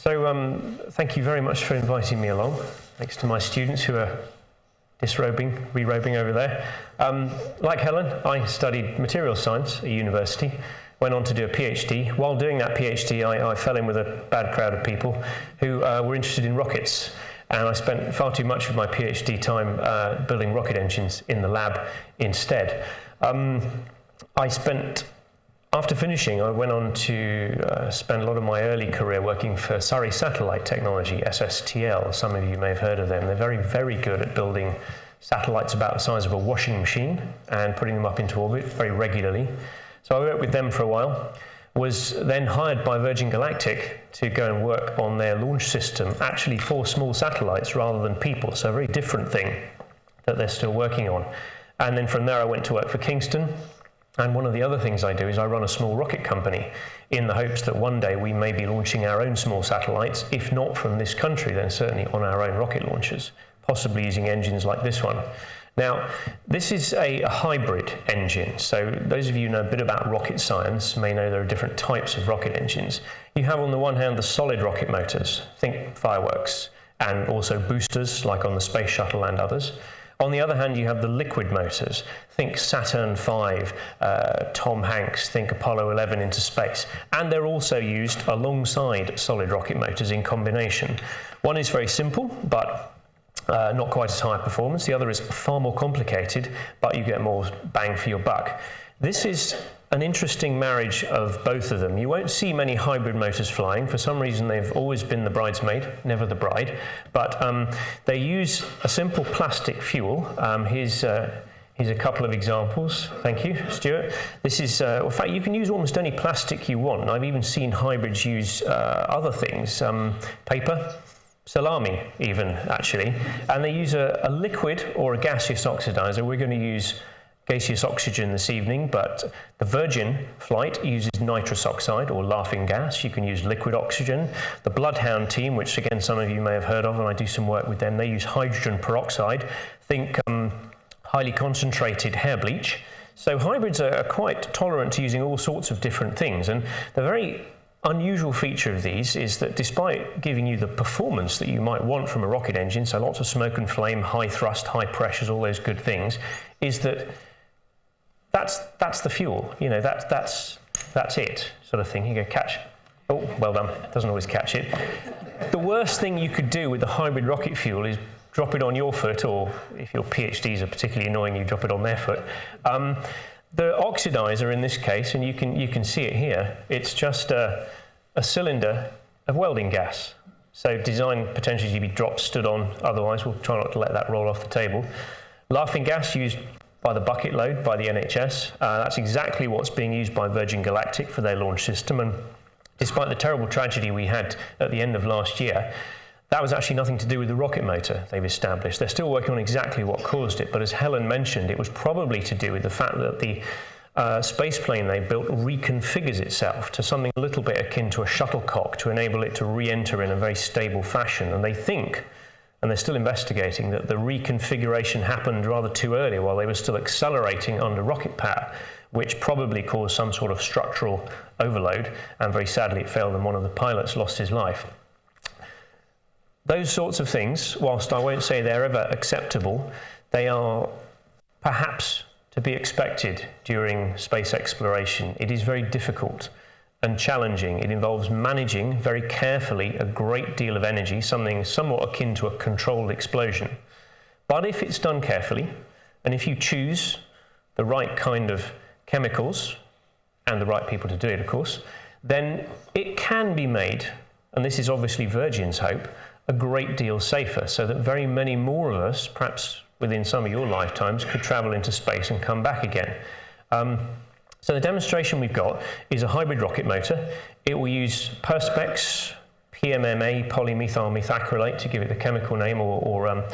So thank you very much for inviting me along, thanks to my students who are disrobing, re-robing over there. Like Helen, I studied materials science at university, went on to do a PhD. While doing that PhD, I fell in with a bad crowd of people who were interested in rockets, and I spent far too much of my PhD time building rocket engines in the lab instead. After finishing, I went on to spend a lot of my early career working for Surrey Satellite Technology, SSTL. Some of you may have heard of them. They're very, very good at building satellites about the size of a washing machine and putting them up into orbit very regularly. So I worked with them for a while, was then hired by Virgin Galactic to go and work on their launch system, actually for small satellites rather than people, so a very different thing that they're still working on. And then from there I went to work for Kingston. And one of the other things I do is I run a small rocket company in the hopes that one day we may be launching our own small satellites, if not from this country, then certainly on our own rocket launchers, possibly using engines like this one. Now, this is a hybrid engine. So those of you who know a bit about rocket science may know there are different types of rocket engines. You have on the one hand the solid rocket motors, think fireworks, and also boosters like on the Space Shuttle and others. On the other hand, you have the liquid motors. Think Saturn V, Tom Hanks, think Apollo 11 into space. And they're also used alongside solid rocket motors in combination. One is very simple, but not quite as high performance. The other is far more complicated, but you get more bang for your buck. This is an interesting marriage of both of them. You won't see many hybrid motors flying. For some reason, they've always been the bridesmaid, never the bride. But they use a simple plastic fuel. Here's a couple of examples. Thank you, Stuart. This is, in fact, you can use almost any plastic you want. I've even seen hybrids use other things, paper, salami even, actually. And they use a liquid or a gaseous oxidizer. We're going to use gaseous oxygen this evening, but the Virgin flight uses nitrous oxide or laughing gas. You can use liquid oxygen. The Bloodhound team, which again some of you may have heard of, and I do some work with them, they use hydrogen peroxide. Think highly concentrated hair bleach. So hybrids are quite tolerant to using all sorts of different things, and the very unusual feature of these is that despite giving you the performance that you might want from a rocket engine, so lots of smoke and flame, high thrust, high pressures, all those good things, is that that's the fuel, that's it, sort of thing. You go catch. Oh, well done. Doesn't always catch it. The worst thing you could do with the hybrid rocket fuel is drop it on your foot, or if your PhDs are particularly annoying, you drop it on their foot. The oxidizer in this case, and you can see it here, it's just a cylinder of welding gas. So designed potentially to be dropped, stood on, otherwise we'll try not to let that roll off the table. Laughing gas used by the bucket load, by the NHS. That's exactly what's being used by Virgin Galactic for their launch system. And despite the terrible tragedy we had at the end of last year, that was actually nothing to do with the rocket motor they've established. They're still working on exactly what caused it. But as Helen mentioned, it was probably to do with the fact that the space plane they built reconfigures itself to something a little bit akin to a shuttlecock to enable it to re-enter in a very stable fashion. And they think, and they're still investigating, that the reconfiguration happened rather too early while they were still accelerating under rocket power, which probably caused some sort of structural overload, and very sadly it failed and one of the pilots lost his life. Those sorts of things, whilst I won't say they're ever acceptable, they are perhaps to be expected during space exploration. It is very difficult and challenging. It involves managing very carefully a great deal of energy, something somewhat akin to a controlled explosion. But if it's done carefully, and if you choose the right kind of chemicals, and the right people to do it, of course, then it can be made, and this is obviously Virgin's hope, a great deal safer, so that very many more of us, perhaps within some of your lifetimes, could travel into space and come back again. So the demonstration we've got is a hybrid rocket motor. It will use Perspex PMMA polymethyl methacrylate to give it the chemical name, or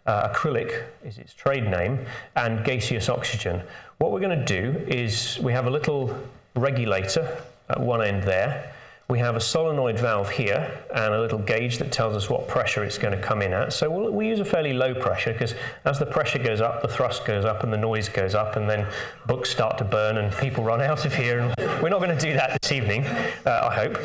acrylic is its trade name, and gaseous oxygen. What we're going to do is we have a little regulator at one end there. We have a solenoid valve here and a little gauge that tells us what pressure it's going to come in at. So we'll use a fairly low pressure, because as the pressure goes up, the thrust goes up and the noise goes up, and then books start to burn and people run out of here. And we're not going to do that this evening, I hope.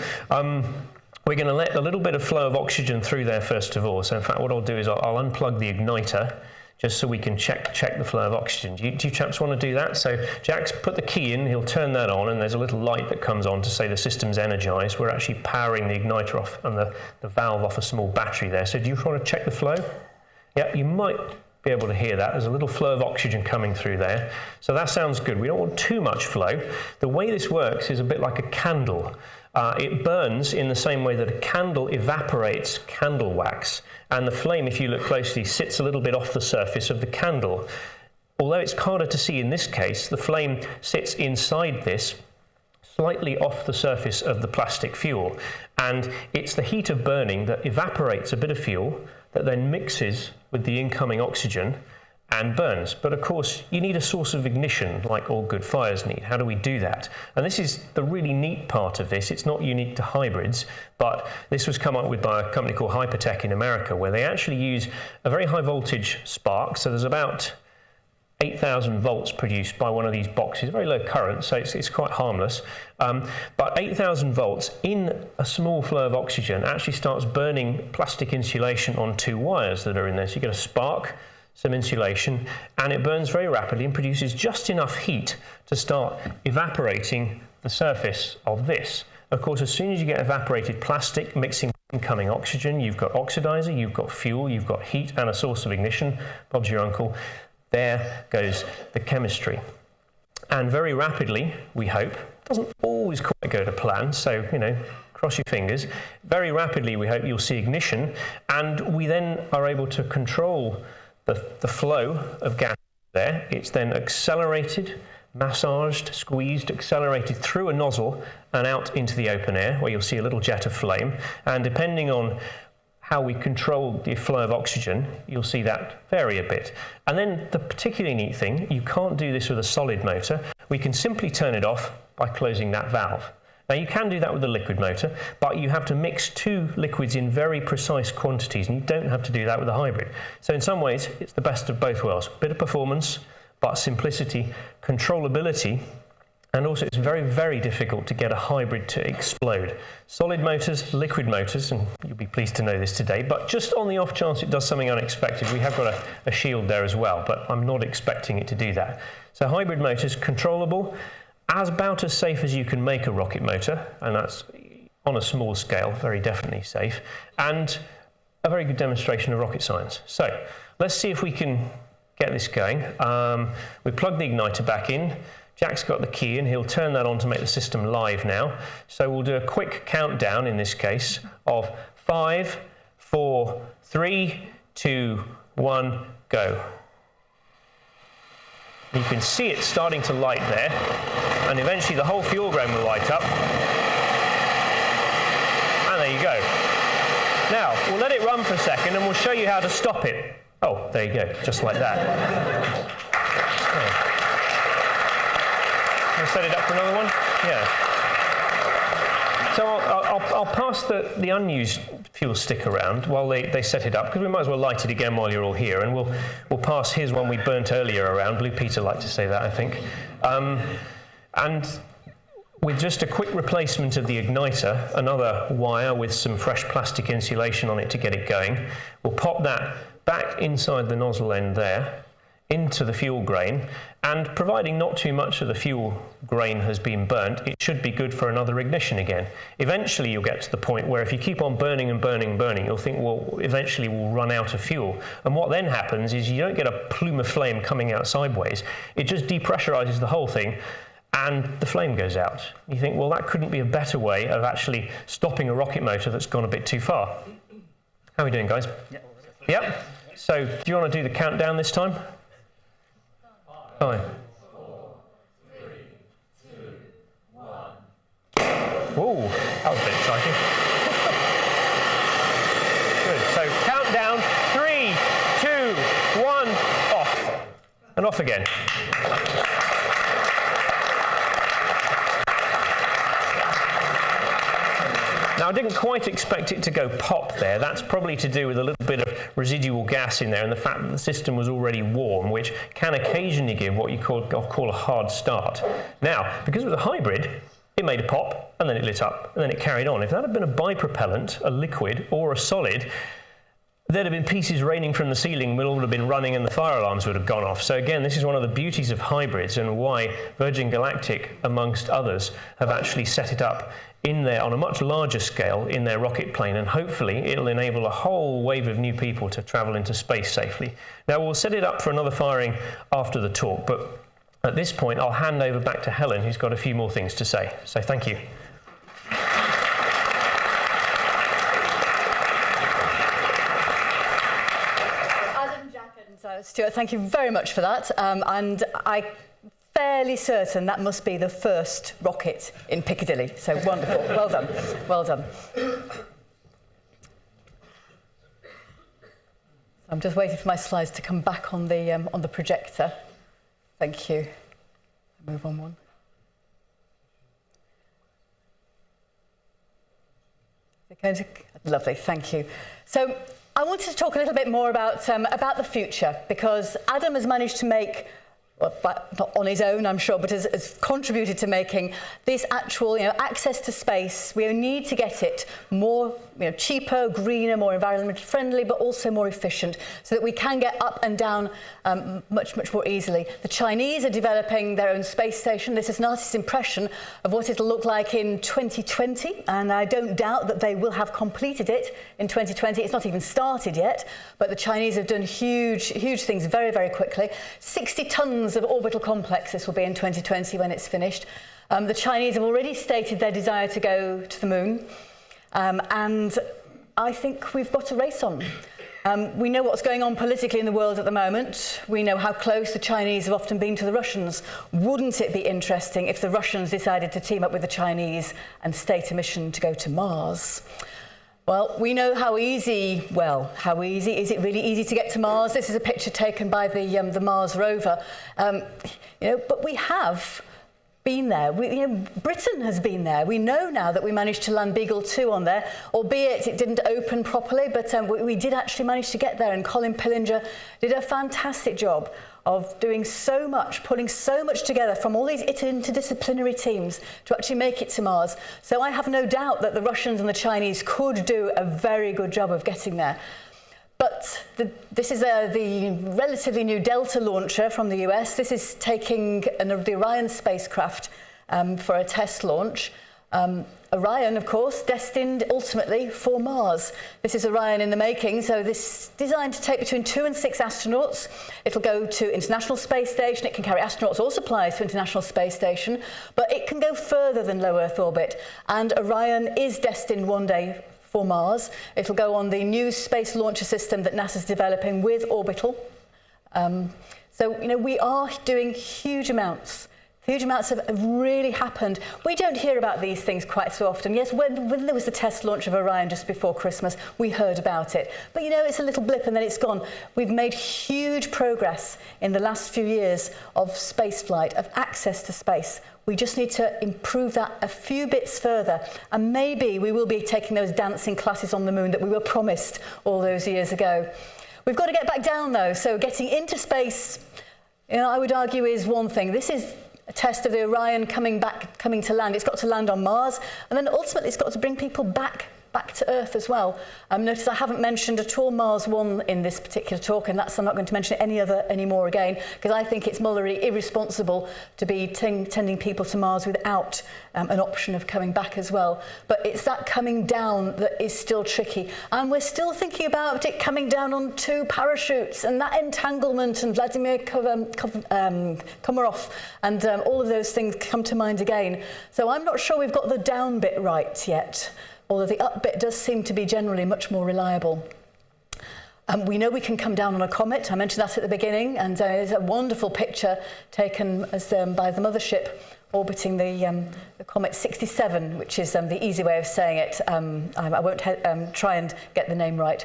We're going to let a little bit of flow of oxygen through there first of all. So in fact, what I'll do is I'll unplug the igniter, just so we can check the flow of oxygen. Do you chaps want to do that? So Jack's put the key in, he'll turn that on, and there's a little light that comes on to say the system's energized. We're actually powering the igniter off and the valve off a small battery there. So do you want to check the flow? Yeah, you might be able to hear that. There's a little flow of oxygen coming through there. So that sounds good. We don't want too much flow. The way this works is a bit like a candle. It burns in the same way that a candle evaporates candle wax, and the flame, if you look closely, sits a little bit off the surface of the candle. Although it's harder to see in this case, the flame sits inside this, slightly off the surface of the plastic fuel, and it's the heat of burning that evaporates a bit of fuel that then mixes with the incoming oxygen and burns. But of course, you need a source of ignition, like all good fires need. How do we do that? And this is the really neat part of this. It's not unique to hybrids, but this was come up with by a company called Hypertech in America, where they actually use a very high voltage spark. So there's about 8,000 volts produced by one of these boxes, very low current, so it's quite harmless. But 8,000 volts in a small flow of oxygen actually starts burning plastic insulation on two wires that are in there. So you get a spark, some insulation, and it burns very rapidly and produces just enough heat to start evaporating the surface of this. Of course, as soon as you get evaporated plastic mixing with incoming oxygen, you've got oxidizer, you've got fuel, you've got heat and a source of ignition. Bob's your uncle. There goes the chemistry. And very rapidly, we hope, doesn't always quite go to plan, so, cross your fingers. Very rapidly, we hope you'll see ignition, and we then are able to control the flow of gas there. It's then accelerated, massaged, squeezed, accelerated through a nozzle and out into the open air, where you'll see a little jet of flame. And depending on how we control the flow of oxygen, you'll see that vary a bit. And then the particularly neat thing, you can't do this with a solid motor. We can simply turn it off by closing that valve. Now you can do that with a liquid motor, but you have to mix two liquids in very precise quantities, and you don't have to do that with a hybrid. So in some ways, it's the best of both worlds. A bit of performance, but simplicity, controllability, and also it's very, very difficult to get a hybrid to explode. Solid motors, liquid motors, and you'll be pleased to know this today, but just on the off chance it does something unexpected, we have got a shield there as well, but I'm not expecting it to do that. So hybrid motors, controllable, about as safe as you can make a rocket motor, and that's on a small scale, very definitely safe, and a very good demonstration of rocket science. So let's see if we can get this going. We plug the igniter back in. Jack's got the key and he'll turn that on to make the system live now. So we'll do a quick countdown in this case of 5, 4, 3, 2, 1, go. You can see it starting to light there, and eventually the whole fuel grain will light up. And there you go. Now, we'll let it run for a second and we'll show you how to stop it. Oh, there you go, just like that. We'll set it up for another one? Yeah. So I'll pass the unused fuel stick around while they set it up, because we might as well light it again while you're all here, and we'll pass his one we burnt earlier around. Blue Peter liked to say that, I think. And with just a quick replacement of the igniter, another wire with some fresh plastic insulation on it to get it going, we'll pop that back inside the nozzle end there, into the fuel grain, and providing not too much of the fuel grain has been burnt, it should be good for another ignition again. Eventually you'll get to the point where if you keep on burning and burning and burning, you'll think, well, eventually we'll run out of fuel. And what then happens is you don't get a plume of flame coming out sideways, it just depressurizes the whole thing, and the flame goes out. You think, well, that couldn't be a better way of actually stopping a rocket motor that's gone a bit too far. How are we doing, guys? Yep. So, do you want to do the countdown this time? 5, 4, 3, 2, 1. Whoa, that was a bit exciting. Good. So, countdown, 3, 2, 1, off. And off again. Now, I didn't quite expect it to go pop there. That's probably to do with a little bit of residual gas in there and the fact that the system was already warm, which can occasionally give what you call a hard start. Now, because it was a hybrid, it made a pop, and then it lit up, and then it carried on. If that had been a bipropellant, a liquid, or a solid, there'd have been pieces raining from the ceiling, would all have been running, and the fire alarms would have gone off. So again, this is one of the beauties of hybrids and why Virgin Galactic, amongst others, have actually set it up in there on a much larger scale in their rocket plane, and hopefully it'll enable a whole wave of new people to travel into space safely. Now, we'll set it up for another firing after the talk, but at this point I'll hand over back to Helen, who's got a few more things to say. So thank you. Adam, Jack and Stuart, thank you very much for that. And I'm fairly certain that must be the first rocket in Piccadilly. So wonderful. Well done. Well done. I'm just waiting for my slides to come back on the projector. Thank you. Move on one. Lovely, thank you. So I wanted to talk a little bit more about the future, because Adam has managed to make, well, not on his own, I'm sure, but has contributed to making this actual, access to space. We need to get it more, cheaper, greener, more environmentally friendly, but also more efficient, so that we can get up and down much, much more easily. The Chinese are developing their own space station. This is an artist's impression of what it'll look like in 2020, and I don't doubt that they will have completed it in 2020. It's not even started yet, but the Chinese have done huge, huge things very, very quickly. 60 tons of orbital complex this will be in 2020 when it's finished. The Chinese have already stated their desire to go to the moon, and I think we've got a race on. We know what's going on politically in the world at the moment. We know how close the Chinese have often been to the Russians. Wouldn't it be interesting if the Russians decided to team up with the Chinese and state a mission to go to Mars? Well, we know how easy. Is it really easy to get to Mars? This is a picture taken by the Mars rover. But we have been there. Britain has been there. We know now that we managed to land Beagle 2 on there, albeit it didn't open properly, but we did actually manage to get there, and Colin Pillinger did a fantastic job of doing so much, pulling so much together from all these interdisciplinary teams to actually make it to Mars. So I have no doubt that the Russians and the Chinese could do a very good job of getting there. But this is the relatively new Delta launcher from the US. This is taking the Orion spacecraft for a test launch. Orion, of course, destined ultimately for Mars. This is Orion in the making, so this is designed to take between 2 and 6 astronauts. It'll go to International Space Station. It can carry astronauts or supplies to International Space Station, but it can go further than low Earth orbit. And Orion is destined one day for Mars. It'll go on the new space launcher system that NASA's developing with Orbital. We are doing huge amounts. Huge amounts have really happened. We don't hear about these things quite so often. Yes, when there was the test launch of Orion just before Christmas, we heard about it. But it's a little blip and then it's gone. We've made huge progress in the last few years of spaceflight, of access to space. We just need to improve that a few bits further. And maybe we will be taking those dancing classes on the moon that we were promised all those years ago. We've got to get back down though. So getting into space, I would argue, is one thing. This is a test of the Orion coming to land. It's got to land on Mars, and then ultimately it's got to bring people back back to Earth as well. Notice I haven't mentioned at all Mars 1 in this particular talk, and I'm not going to mention any other anymore again, because I think it's morally irresponsible to be sending people to Mars without an option of coming back as well. But it's that coming down that is still tricky, and we're still thinking about it coming down on 2 parachutes, and that entanglement, and Vladimir Komarov, and all of those things come to mind again. So I'm not sure we've got the down bit right yet, although the up bit does seem to be generally much more reliable. We know we can come down on a comet. I mentioned that at the beginning, and there's a wonderful picture taken as, by the mothership orbiting the comet 67, which is the easy way of saying it. I won't try and get the name right.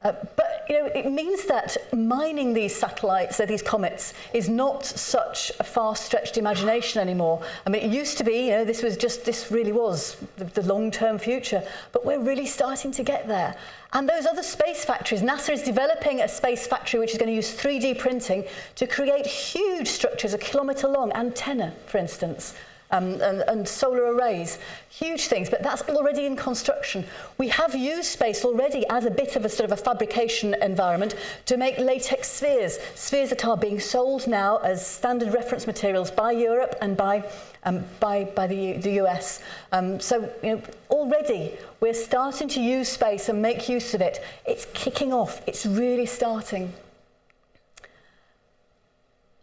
But it means that mining these satellites, these comets, is not such a far-stretched imagination anymore. I mean, it used to be, this really was the long-term future, but we're really starting to get there. And those other space factories, NASA is developing a space factory which is going to use 3D printing to create huge structures, a kilometre long antenna, for instance. And solar arrays, huge things, but that's already in construction. We have used space already as a bit of a sort of a fabrication environment to make latex spheres that are being sold now as standard reference materials by Europe and by the US. So already we're starting to use space and make use of it. It's kicking off. It's really starting.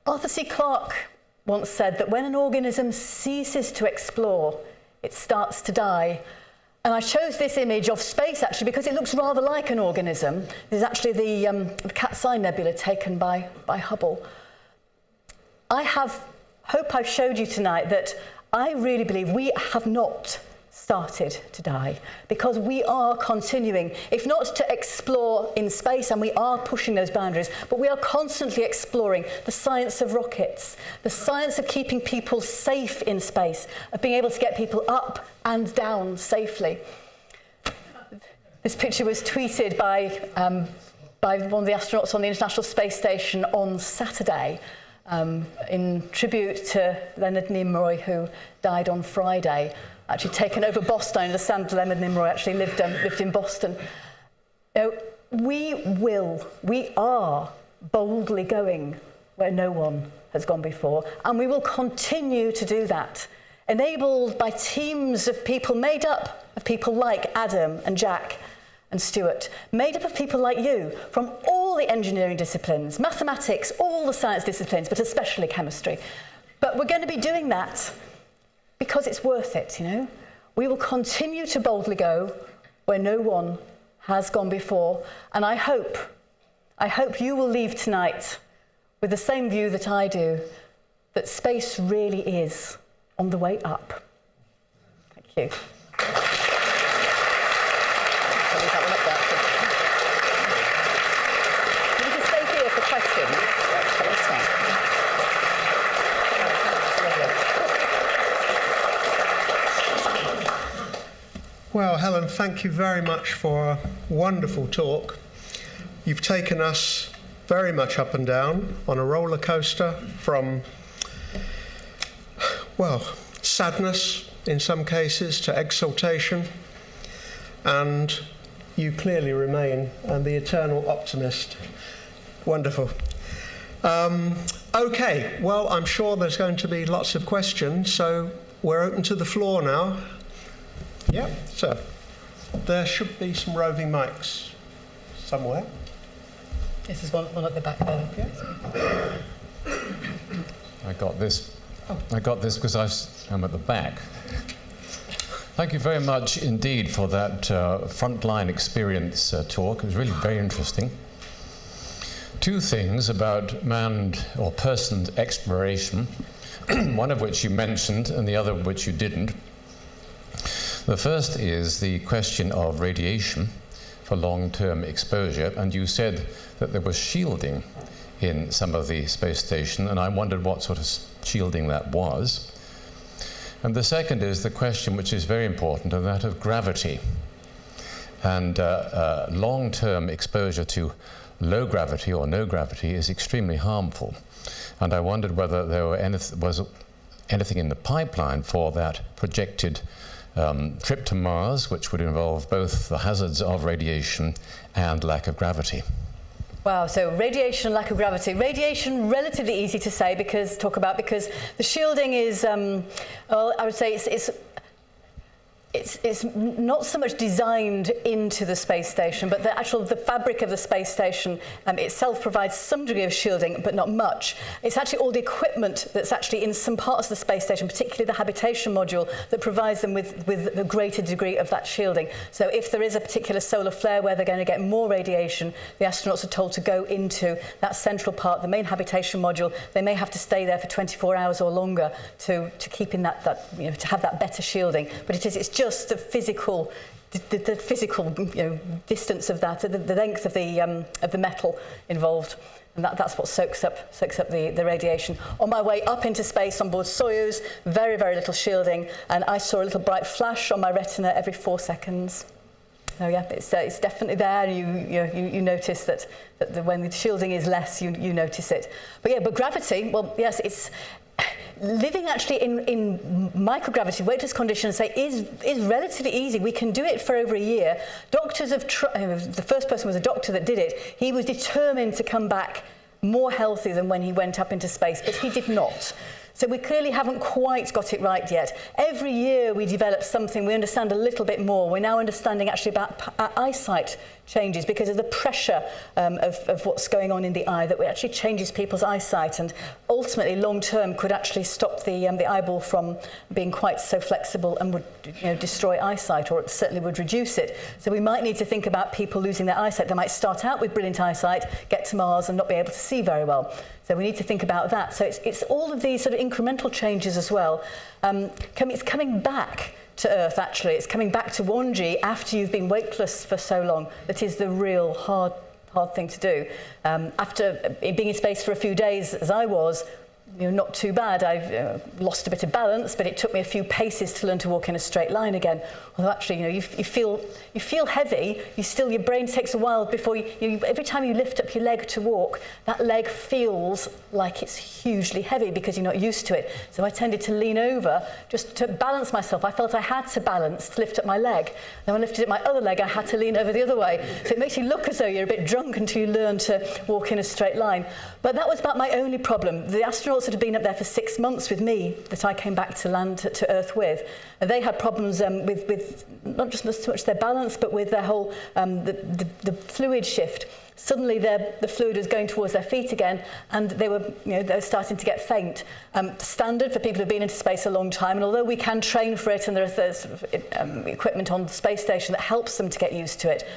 Arthur C. Clarke once said that when an organism ceases to explore, it starts to die. And I chose this image of space actually because it looks rather like an organism. This is actually the Cat's Eye Nebula taken by Hubble. I hope I've showed you tonight that I really believe we have not started to die, because we are continuing, if not to explore in space, and we are pushing those boundaries, but we are constantly exploring the science of rockets, the science of keeping people safe in space, of being able to get people up and down safely. This picture was tweeted by one of the astronauts on the International Space Station on Saturday, in tribute to Leonard Nimoy, who died on Friday. Actually taken over Boston. I understand Leonard Nimoy actually lived in Boston. We are boldly going where no one has gone before, and we will continue to do that, enabled by teams of people made up of people like Adam and Jack and Stuart, made up of people like you from all the engineering disciplines, mathematics, all the science disciplines, but especially chemistry. But we're going to be doing that because it's worth it, We will continue to boldly go where no one has gone before. And I hope you will leave tonight with the same view that I do, that space really is on the way up. Thank you. You can stay here for questions. That's fine. Well, Helen, thank you very much for a wonderful talk. You've taken us very much up and down on a roller coaster from, sadness in some cases to exaltation, and you clearly remain the eternal optimist. Wonderful. Okay, well, I'm sure there's going to be lots of questions, so we're open to the floor now. Yeah, so there should be some roving mics somewhere. This is one at the back there. Yes. I got this because I'm at the back. Thank you very much indeed for that frontline experience talk. It was really very interesting. 2 things about manned or personed exploration, one of which you mentioned and the other of which you didn't. The first is the question of radiation for long-term exposure, and you said that there was shielding in some of the space station, and I wondered what sort of shielding that was. And the second is the question which is very important, and that of gravity. And long-term exposure to low gravity or no gravity is extremely harmful. And I wondered whether there was anything in the pipeline for that projected trip to Mars, which would involve both the hazards of radiation and lack of gravity. Wow, so radiation, lack of gravity. Radiation, relatively easy to say because the shielding is, well, I would say it's not so much designed into the space station, but the fabric of the space station itself provides some degree of shielding, but not much. It's actually all the equipment that's actually in some parts of the space station, particularly the habitation module, that provides them with a greater degree of that shielding. So if there is a particular solar flare where they're going to get more radiation, the astronauts are told to go into that central part, the main habitation module. They may have to stay there for 24 hours or longer to keep in that to have that better shielding. But it's just the physical distance of that, the length of the metal involved, and that's what soaks up the radiation. On my way up into space on board Soyuz, very, very little shielding, and I saw a little bright flash on my retina every 4 seconds. So yeah, it's definitely there. You notice that when the shielding is less, you notice it. But gravity, well, yes, it's living actually in microgravity, weightless conditions, is relatively easy. We can do it for over a year. Doctors have the first person was a doctor that did it. He was determined to come back more healthy than when he went up into space, but he did not. So we clearly haven't quite got it right yet. Every year we develop something, we understand a little bit more. We're now understanding actually about eyesight changes because of the pressure of what's going on in the eye, that actually changes people's eyesight, and ultimately long term could actually stop the eyeball from being quite so flexible and would destroy eyesight, or it certainly would reduce it. So we might need to think about people losing their eyesight. They might start out with brilliant eyesight, get to Mars and not be able to see very well. So we need to think about that. So it's all of these sort of incremental changes as well. It's coming back to Earth, actually. It's coming back to 1G after you've been weightless for so long. That is the real hard thing to do. After being in space for a few days, as I was, not too bad. I lost a bit of balance, but it took me a few paces to learn to walk in a straight line again. Although actually, you feel heavy. Your brain takes a while before every time you lift up your leg to walk, that leg feels like it's hugely heavy because you're not used to it. So I tended to lean over just to balance myself. I felt I had to balance to lift up my leg. Then when I lifted up my other leg, I had to lean over the other way. So it makes you look as though you're a bit drunk until you learn to walk in a straight line. But that was about my only problem. The astronauts that had been up there for 6 months with me, that I came back to land to Earth with, and they had problems with not just so much their balance, but with their whole the fluid shift. Suddenly the fluid was going towards their feet again, and they were starting to get faint. Standard for people who've been into space a long time, and although we can train for it, and there's equipment on the space station that helps them to get used to it,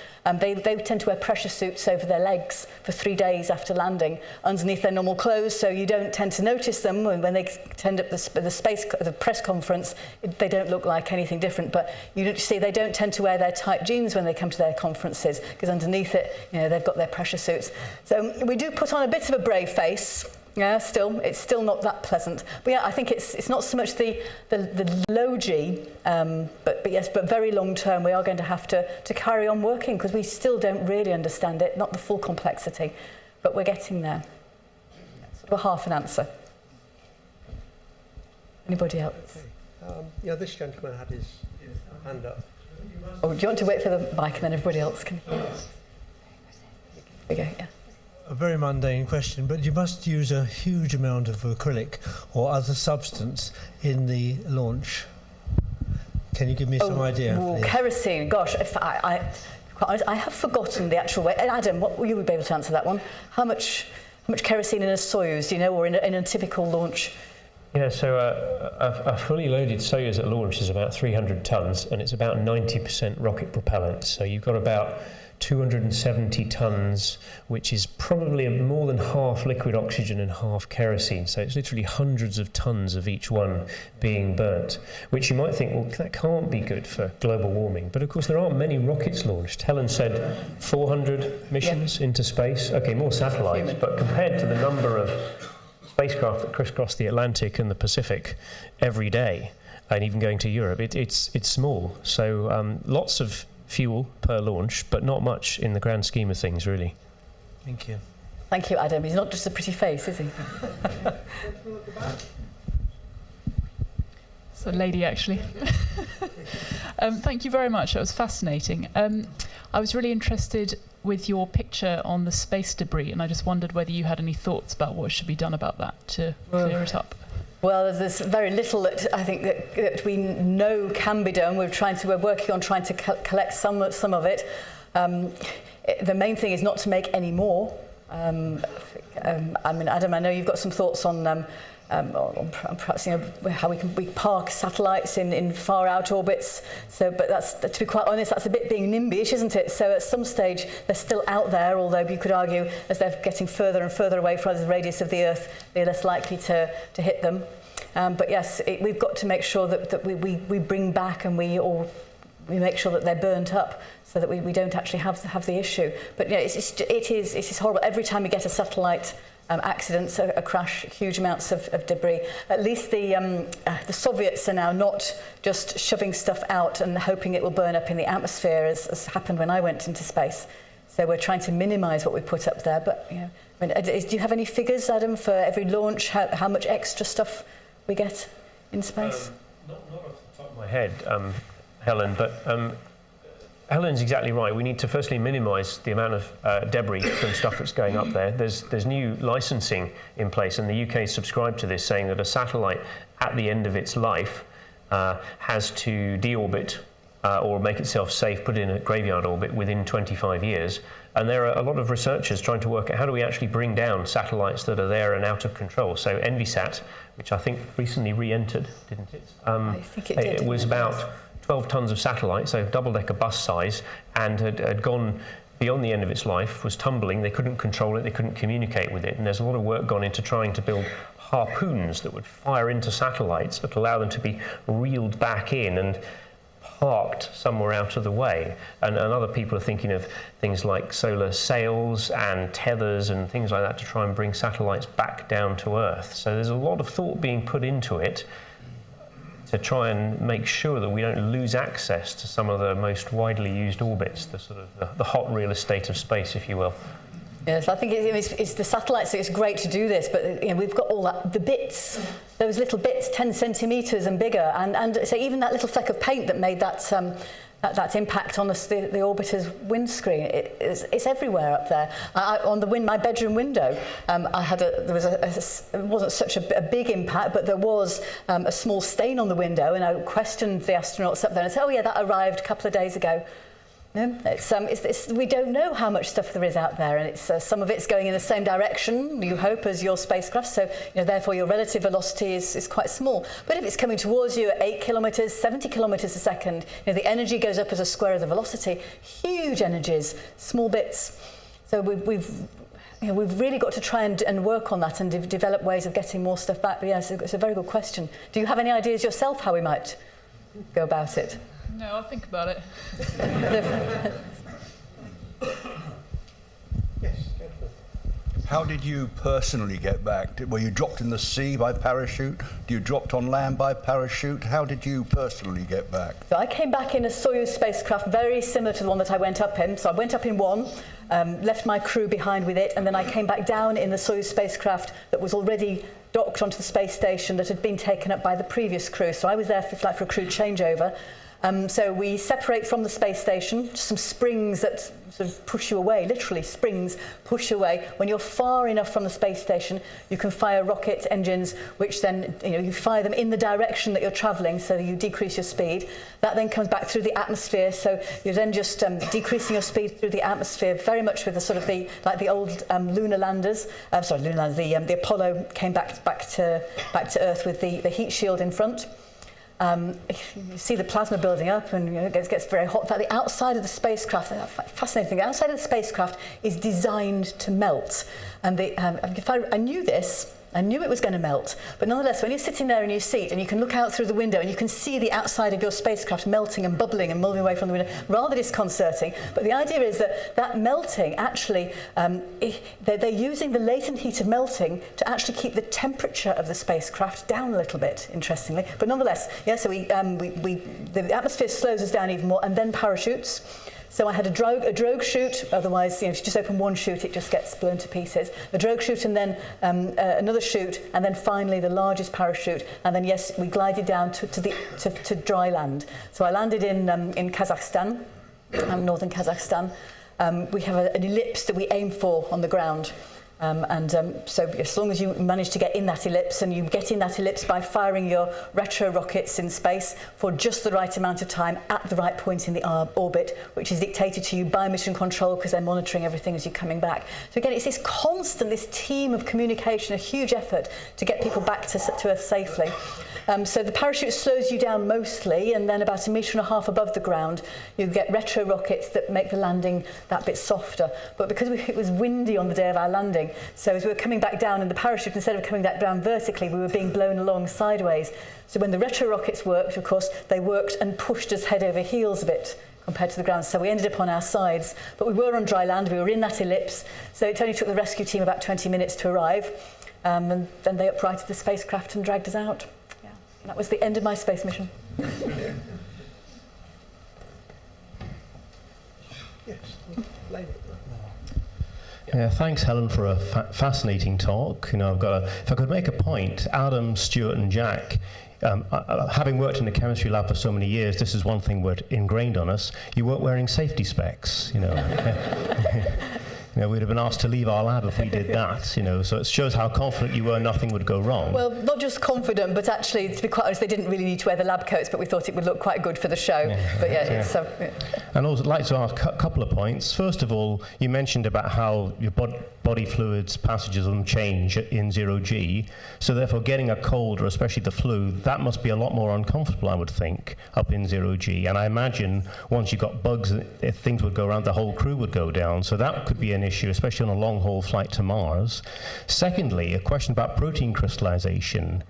they tend to wear pressure suits over their legs for 3 days after landing, underneath their normal clothes, so you don't tend to notice them when they attend up the press conference. They don't look like anything different, but you see they don't tend to wear their tight jeans when they come to their conferences, because underneath it, they've got their pressure suits. So we do put on a bit of a brave face. Yeah, it's still not that pleasant. But yeah, I think it's not so much the low G, but very long term we are going to have to carry on working, because we still don't really understand it, not the full complexity, but we're getting there. Sort of a half an answer. Anybody else? Okay. This gentleman had his hand up. Oh, do you want to wait for the mic and then everybody else can? There we go. Yeah. A very mundane question, but you must use a huge amount of acrylic or other substance in the launch. Can you give me some idea? Please? Kerosene. Gosh, I have forgotten the actual way. Adam, what will you be able to answer that one? How much kerosene in a Soyuz, do you know, or in a typical launch? Yeah, so a fully loaded Soyuz at launch is about 300 tons, and it's about 90% rocket propellant. So you've got about 270 tons, which is probably more than half liquid oxygen and half kerosene. So it's literally hundreds of tons of each one being burnt, which you might think, well, that can't be good for global warming. But of course, there aren't many rockets launched. Helen said 400 missions into space. Okay, more satellites, but compared to the number of spacecraft that crisscross the Atlantic and the Pacific every day, and even going to Europe, it's small. So lots of fuel per launch, but not much in the grand scheme of things, really. Thank you. Thank you, Adam. He's not just a pretty face, is he? It's a lady, actually. Thank you very much. That was fascinating. I was really interested with your picture on the space debris, and I just wondered whether you had any thoughts about what should be done about that to clear it up. Well, there's very little that I think that we know can be done. We're working on trying to collect some of it. The main thing is not to make any more. I mean, Adam, I know you've got some thoughts on perhaps how we park satellites in far out orbits. So, but that's, to be quite honest, that's a bit being NIMBY-ish, isn't it? So at some stage they're still out there, although you could argue as they're getting further and further away from the radius of the Earth, they're less likely to hit them. But yes, we've got to make sure that we bring back and we make sure that they're burnt up, so that we don't actually have the issue. But yeah, it is horrible. Every time we get a satellite accidents, a crash, huge amounts of debris. At least the Soviets are now not just shoving stuff out and hoping it will burn up in the atmosphere, as happened when I went into space. So we're trying to minimise what we put up there. But you know, I mean, do you have any figures, Adam, for every launch, how much extra stuff we get in space? Not off the top of my head, Helen, but Helen's exactly right. We need to firstly minimise the amount of debris from stuff that's going up there. There's new licensing in place, and the UK subscribed to this, saying that a satellite at the end of its life has to deorbit or make itself safe, put in a graveyard orbit within 25 years. And there are a lot of researchers trying to work out how do we actually bring down satellites that are there and out of control. So Envisat, which I think recently re-entered, didn't it? I think it did. It was about 12 tons of satellite, so double-decker bus size, and had gone beyond the end of its life, was tumbling. They couldn't control it, they couldn't communicate with it, and there's a lot of work gone into trying to build harpoons that would fire into satellites that allow them to be reeled back in and parked somewhere out of the way. And other people are thinking of things like solar sails and tethers and things like that to try and bring satellites back down to Earth. So there's a lot of thought being put into it to try and make sure that we don't lose access to some of the most widely used orbits, the sort of the hot real estate of space, if you will. Yes, I think it's the satellites. It's great to do this, but you know, we've got all that, the bits, those little bits, 10 centimetres and bigger, and so even that little fleck of paint that made that that impact on the orbiter's windscreen, it's everywhere up there. On my bedroom window, it wasn't such a big impact, but there was a small stain on the window, and I questioned the astronauts up there and said, "Oh yeah, that arrived a couple of days ago." No, we don't know how much stuff there is out there, and some of it's going in the same direction, you hope, as your spacecraft, so therefore your relative velocity is quite small. But if it's coming towards you at 8 kilometres, 70 kilometres a second, the energy goes up as a square of the velocity. Huge energies, small bits. So we've really got to try and work on that and develop ways of getting more stuff back. But yes, it's a very good question. Do you have any ideas yourself how we might go about it? No, I'll think about it. How did you personally get back? Were you dropped in the sea by parachute? You dropped on land by parachute? How did you personally get back? So I came back in a Soyuz spacecraft very similar to the one that I went up in. So I went up in one, left my crew behind with it, and then I came back down in the Soyuz spacecraft that was already docked onto the space station that had been taken up by the previous crew. So I was there for a crew changeover. So we separate from the space station, some springs that sort of push you away, literally springs push you away. When you're far enough from the space station, you can fire rocket engines, which then, you fire them in the direction that you're travelling, so you decrease your speed. That then comes back through the atmosphere, so you're then just decreasing your speed through the atmosphere, very much with the sort of like the old lunar landers. The Apollo came back to Earth with the heat shield in front. You see the plasma building up, and it gets very hot. In fact, the outside of the spacecraft, fascinating thing, the outside of the spacecraft is designed to melt. And I knew this, I knew it was going to melt, but nonetheless, when you're sitting there in your seat and you can look out through the window and you can see the outside of your spacecraft melting and bubbling and moving away from the window, rather disconcerting. But the idea is that melting actually, they're using the latent heat of melting to actually keep the temperature of the spacecraft down a little bit, interestingly. But nonetheless, yeah, so the atmosphere slows us down even more, and then parachutes. So I had a drogue chute, otherwise, if you just open one chute, it just gets blown to pieces. A drogue chute and then another chute, and then finally the largest parachute. And then, yes, we glided down to dry land. So I landed in Kazakhstan, northern Kazakhstan. We have an ellipse that we aim for on the ground. So as long as you manage to get in that ellipse, and you get in that ellipse by firing your retro rockets in space for just the right amount of time at the right point in the orbit, which is dictated to you by mission control because they're monitoring everything as you're coming back. So again, it's this constant, this team of communication, a huge effort to get people back to Earth safely. So the parachute slows you down mostly, and then about 1.5 meters above the ground, you get retro rockets that make the landing that bit softer. But because it was windy on the day of our landing, so as we were coming back down in the parachute, instead of coming back down vertically, we were being blown along sideways. So when the retro rockets worked, of course, they worked and pushed us head over heels a bit compared to the ground. So we ended up on our sides, but we were on dry land, we were in that ellipse. So it only took the rescue team about 20 minutes to arrive. And then they uprighted the spacecraft and dragged us out. Yeah. That was the end of my space mission. Yes, lady. Yeah, thanks, Helen, for a fascinating talk. You know, if I could make a point, Adam, Stuart, and Jack, having worked in the chemistry lab for so many years, this is one thing ingrained on us. You weren't wearing safety specs, you know. You know, we'd have been asked to leave our lab if we did that, you know, so it shows how confident you were nothing would go wrong. Well, not just confident, but actually, to be quite honest, they didn't really need to wear the lab coats, but we thought it would look quite good for the show. Yeah. But yeah, it's... And also, I'd like to ask a couple of points. First of all, you mentioned about how your body fluids, passages of them change in 0G, so therefore getting a cold, or especially the flu, that must be a lot more uncomfortable, I would think, up in 0G. And I imagine once you got bugs, if things would go around, the whole crew would go down, so that could be an issue, especially on a long-haul flight to Mars. Secondly, a question about protein crystallization.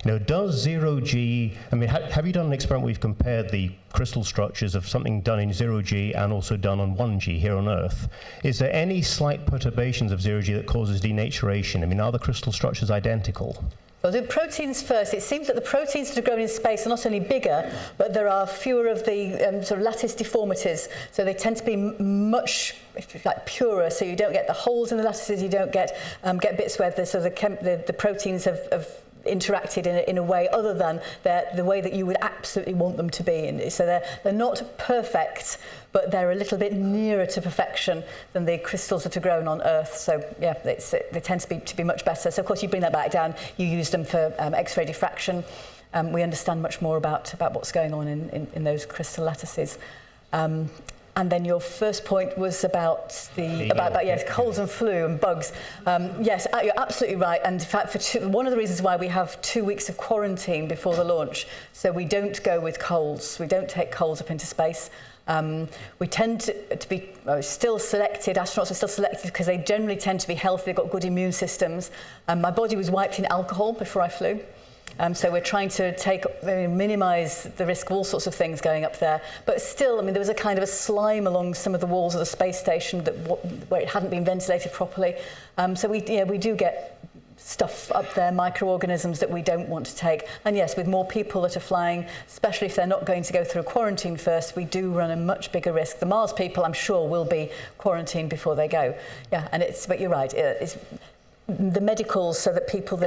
You know, does 0G, I mean, have you done an experiment where you've compared the crystal structures of something done in 0G and also done on 1G here on Earth? Is there any slight perturbations of 0G that causes denaturation? I mean, are the crystal structures identical? Well, the proteins first. It seems that the proteins that are grown in space are not only bigger, but there are fewer of the sort of lattice deformities. So they tend to be much purer. So you don't get the holes in the lattices. You don't get bits where the proteins have interacted in a way other than the way that you would absolutely want them to be. And so they're not perfect, but they're a little bit nearer to perfection than the crystals that are grown on Earth. So yeah, they tend to be much better. So of course you bring that back down, you use them for X-ray diffraction. We understand much more about what's going on in those crystal lattices. And then your first point was about colds and flu and bugs. Yes, you're absolutely right. And in fact, one of the reasons why we have 2 weeks of quarantine before the launch, so we don't go with colds. We don't take colds up into space. We tend to be still selected. Astronauts are still selected because they generally tend to be healthy. They've got good immune systems. My body was wiped in alcohol before I flew. So we're trying to minimise the risk of all sorts of things going up there. But still, I mean, there was a kind of a slime along some of the walls of the space station where it hadn't been ventilated properly. So we do get stuff up there, microorganisms that we don't want to take. And yes, with more people that are flying, especially if they're not going to go through a quarantine first, we do run a much bigger risk. The Mars people, I'm sure, will be quarantined before they go. Yeah, but you're right. It's the medicals, so that people...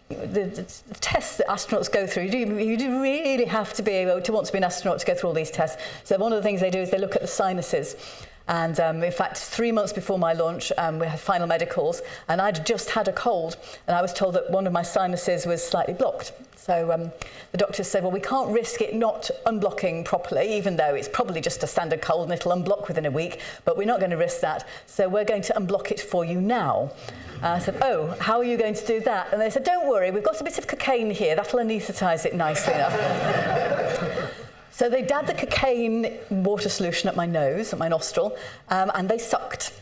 The tests that astronauts go through, you do really have to be able to want to be an astronaut to go through all these tests. So one of the things they do is they look at the sinuses. And in fact, 3 months before my launch, we had final medicals, and I'd just had a cold, and I was told that one of my sinuses was slightly blocked. So the doctors said, well, we can't risk it not unblocking properly, even though it's probably just a standard cold and it'll unblock within a week, but we're not going to risk that. So we're going to unblock it for you now. I said, oh, how are you going to do that? And they said, don't worry, we've got a bit of cocaine here. That'll anaesthetise it nicely enough. So they dabbed the cocaine water solution at my nose, at my nostril, and they sucked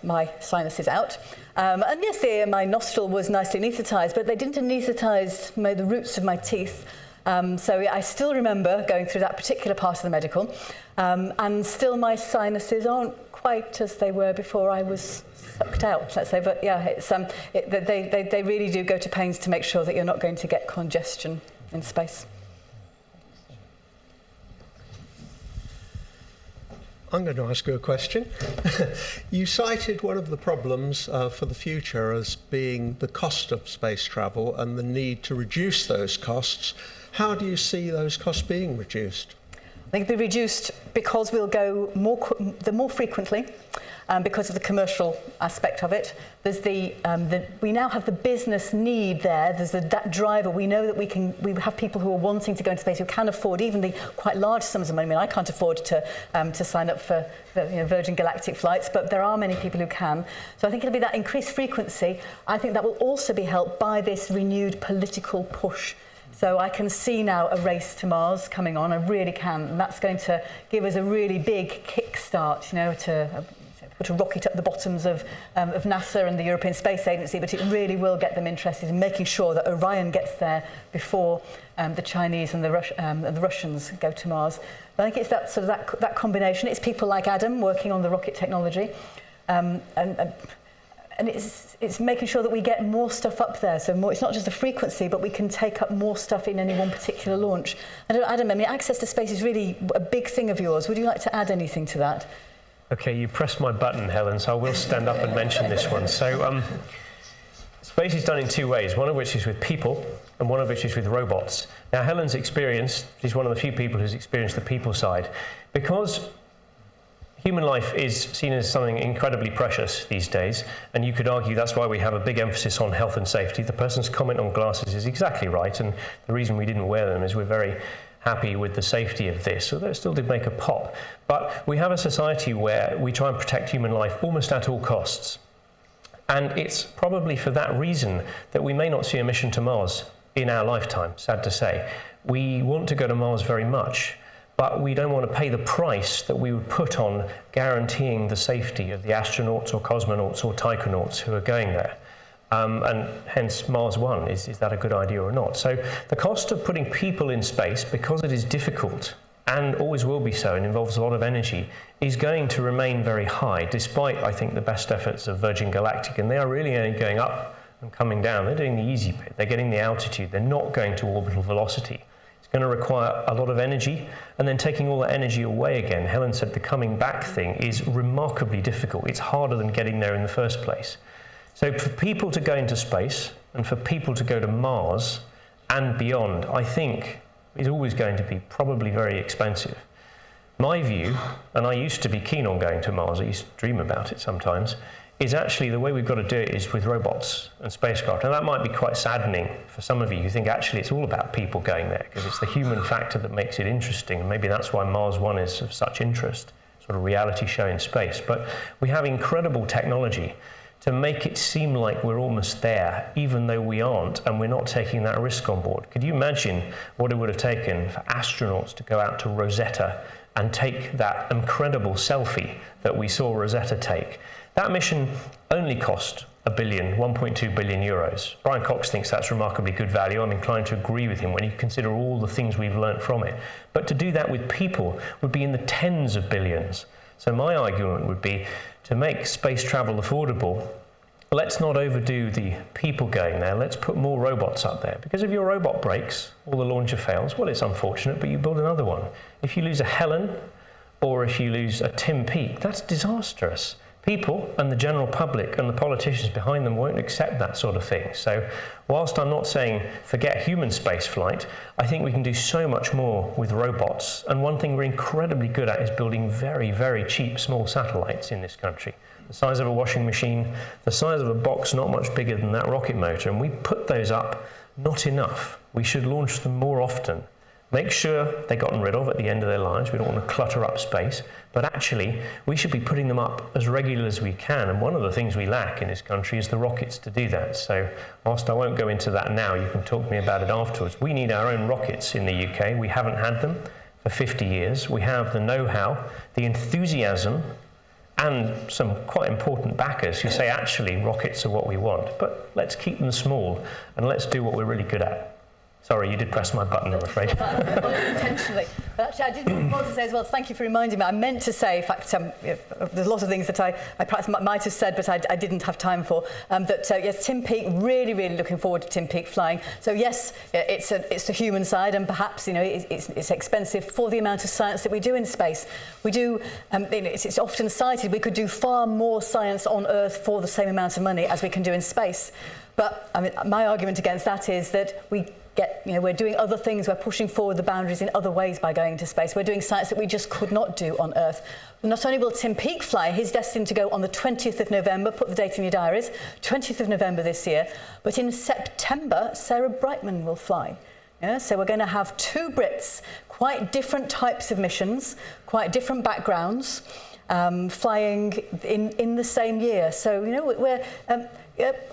my sinuses out. And yes, my nostril was nicely anaesthetised, but they didn't anaesthetise the roots of my teeth. So I still remember going through that particular part of the medical, and still my sinuses aren't quite as they were before I was sucked out, let's say. But yeah, it's, they really do go to pains to make sure that you're not going to get congestion in space. I'm going to ask you a question. You cited one of the problems for the future as being the cost of space travel and the need to reduce those costs. How do you see those costs being reduced? I think it'll be reduced because we'll go more frequently, because of the commercial aspect of it. There's we now have the business need there. There's that driver. We know that we have people who are wanting to go into space who can afford even the quite large sums of money. I mean, I can't afford to sign up for Virgin Galactic flights, but there are many people who can. So I think it'll be that increased frequency. I think that will also be helped by this renewed political push. So I can see now a race to Mars coming on. I really can, and that's going to give us a really big kickstart, to put a rocket up the bottoms of NASA and the European Space Agency, but it really will get them interested in making sure that Orion gets there before the Chinese and the Russians go to Mars. But I think it's that sort of that combination. It's people like Adam working on the rocket technology, and it's making sure that we get more stuff up there. So it's not just the frequency, but we can take up more stuff in any one particular launch. And Adam, I mean, access to space is really a big thing of yours. Would you like to add anything to that? Okay, you pressed my button, Helen, so I will stand up and mention this one. So space is done in two ways, one of which is with people and one of which is with robots. Now, Helen's experienced, she's one of the few people who's experienced the people side. Because human life is seen as something incredibly precious these days, and you could argue that's why we have a big emphasis on health and safety. The person's comment on glasses is exactly right, and the reason we didn't wear them is we're very happy with the safety of this, although it still did make a pop. But we have a society where we try and protect human life almost at all costs. And it's probably for that reason that we may not see a mission to Mars in our lifetime, sad to say. We want to go to Mars very much, but we don't want to pay the price that we would put on guaranteeing the safety of the astronauts or cosmonauts or taikonauts who are going there. And hence Mars One, is that a good idea or not? So the cost of putting people in space, because it is difficult and always will be so and involves a lot of energy, is going to remain very high, despite, I think, the best efforts of Virgin Galactic. And they are really only going up and coming down. They're doing the easy bit. They're getting the altitude. They're not going to orbital velocity. It's going to require a lot of energy, and then taking all that energy away again. Helen said the coming back thing is remarkably difficult. It's harder than getting there in the first place. So for people to go into space and for people to go to Mars and beyond, I think is always going to be probably very expensive. My view, and I used to be keen on going to Mars, I used to dream about it sometimes, is actually the way we've got to do it is with robots and spacecraft. And that might be quite saddening for some of you who think actually it's all about people going there, because it's the human factor that makes it interesting, and maybe that's why Mars One is of such interest, sort of reality show in space. But we have incredible technology to make it seem like we're almost there, even though we aren't, and we're not taking that risk on board. Could you imagine what it would have taken for astronauts to go out to Rosetta and take that incredible selfie that we saw Rosetta take? That mission only cost $1 billion, 1.2 billion euros. Brian Cox thinks that's remarkably good value. I'm inclined to agree with him when you consider all the things we've learnt from it. But to do that with people would be in the tens of billions. So my argument would be, to make space travel affordable, let's not overdo the people going there. Let's put more robots up there. Because if your robot breaks or the launcher fails, well, it's unfortunate, but you build another one. If you lose a Helen or if you lose a Tim Peake, that's disastrous. People and the general public and the politicians behind them won't accept that sort of thing. So whilst I'm not saying forget human space flight, I think we can do so much more with robots. And one thing we're incredibly good at is building very, very cheap small satellites in this country. The size of a washing machine, the size of a box not much bigger than that rocket motor. And we put those up, not enough. We should launch them more often. Make sure they're gotten rid of at the end of their lives. We don't want to clutter up space. But actually, we should be putting them up as regularly as we can. And one of the things we lack in this country is the rockets to do that. So whilst I won't go into that now, you can talk to me about it afterwards. We need our own rockets in the UK. We haven't had them for 50 years. We have the know-how, the enthusiasm, and some quite important backers who say, actually, rockets are what we want. But let's keep them small, and let's do what we're really good at. Sorry, you did press my button, I'm afraid. Intentionally. But actually, I did want to say as well, thank you for reminding me. I meant to say, in fact, there's a lot of things that I perhaps might have said, but I didn't have time for. Yes, Tim Peake, really, really looking forward to Tim Peake flying. So yes, it's the human side, and perhaps, it's expensive for the amount of science that we do in space. We do, it's often cited, we could do far more science on Earth for the same amount of money as we can do in space. But my argument against that is that we're doing other things, we're pushing forward the boundaries in other ways by going into space. We're doing science that we just could not do on Earth. Not only will Tim Peake fly, he's destined to go on the 20th of November, put the date in your diaries, 20th of November this year, but in September, Sarah Brightman will fly. Yeah, so we're going to have two Brits, quite different types of missions, quite different backgrounds, flying in the same year. So,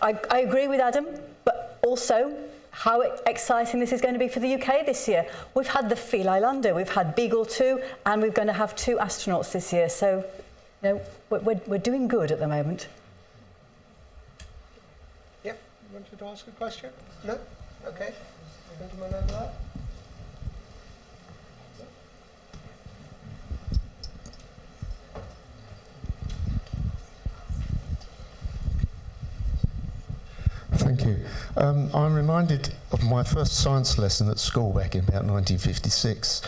I agree with Adam, but also how exciting this is going to be for the UK this year. We've had the Philae Lander, we've had Beagle 2, and we're going to have 2 astronauts this year. So, we're doing good at the moment. Yep, you wanted to ask a question? No? Okay. Gentleman over there. Thank you. I'm reminded of my first science lesson at school back in about 1956.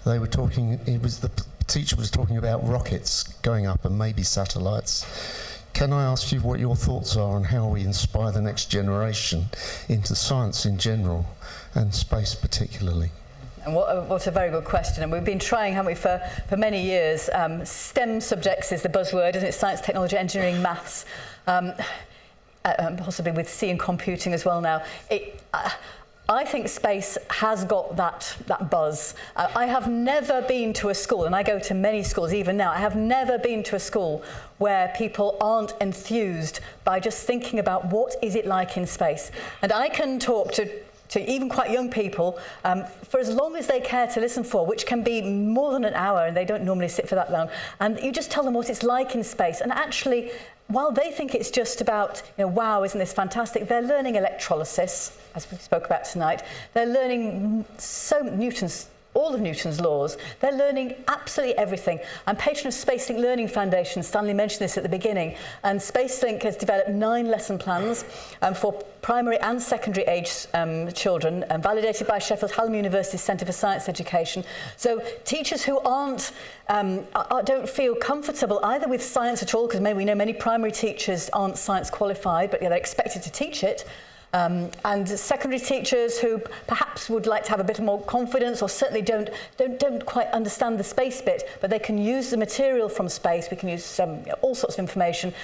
They were talking, the teacher was talking about rockets going up and maybe satellites. Can I ask you what your thoughts are on how we inspire the next generation into science in general and space particularly? And what a very good question. And we've been trying, haven't we, for many years. STEM subjects is the buzzword, isn't it? Science, technology, engineering, maths. Possibly with C and computing as well now. I think space has got that buzz. I have never been to a school, and I go to many schools even now, I have never been to a school where people aren't enthused by just thinking about what is it like in space. And I can talk to even quite young people for as long as they care to listen for, which can be more than an hour, and they don't normally sit for that long. And you just tell them what it's like in space. And actually, while they think it's just about, wow, isn't this fantastic, they're learning electrolysis, as we spoke about tonight. They're learning all of Newton's laws. They're learning absolutely everything. I'm patron of SpaceLink Learning Foundation. Stanley mentioned this at the beginning. And SpaceLink has developed 9 lesson plans for primary and secondary age children, validated by Sheffield Hallam University's Centre for Science Education. So teachers who don't feel comfortable either with science at all, because we know many primary teachers aren't science qualified, but they're expected to teach it. And secondary teachers who perhaps would like to have a bit more confidence, or certainly don't quite understand the space bit, but they can use the material from space. We can use all sorts of information,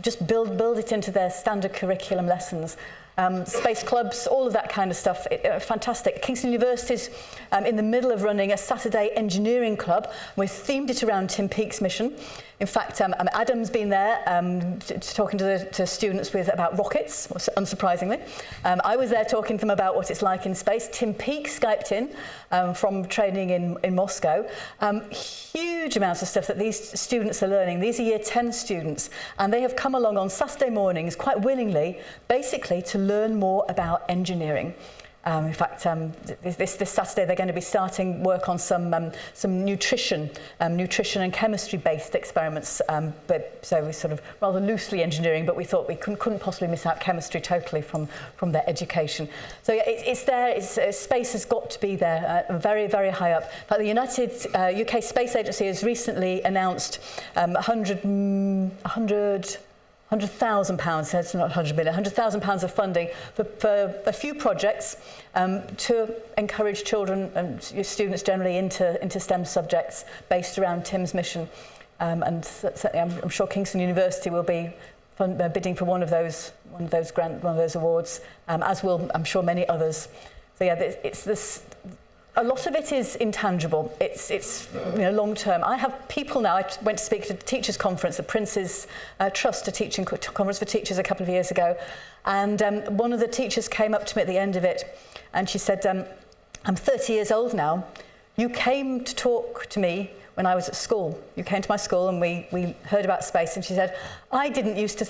just build it into their standard curriculum lessons. Space clubs, all of that kind of stuff, fantastic. Kingston University's in the middle of running a Saturday engineering club. We've themed it around Tim Peake's mission. In fact, Adam's been there talking to students about rockets, unsurprisingly. I was there talking to them about what it's like in space. Tim Peake Skyped in from training in Moscow. Huge amounts of stuff that these students are learning. These are Year 10 students, and they have come along on Saturday mornings quite willingly, basically to learn more about engineering. In fact, this Saturday they're going to be starting work on some nutrition and chemistry-based experiments. So we sort of rather loosely engineering, but we thought we couldn't possibly miss out chemistry totally from their education. So yeah, it's there. Space has got to be there, very, very high up. In fact, the UK Space Agency has recently announced £100,000, so it's not 100 million, £100,000 of funding for a few projects to encourage children and students generally into STEM subjects based around Tim's mission. And certainly I'm sure Kingston University will be bidding for one of those awards, as will I'm sure many others. So yeah, it's this. A lot of it is intangible. It's long term. I have people now. I went to speak at a teachers' conference, the Prince's Trust, a teaching conference for teachers a couple of years ago, and one of the teachers came up to me at the end of it, and she said, "I'm 30 years old now. You came to talk to me when I was at school. You came to my school, and we heard about space." And she said, "I used to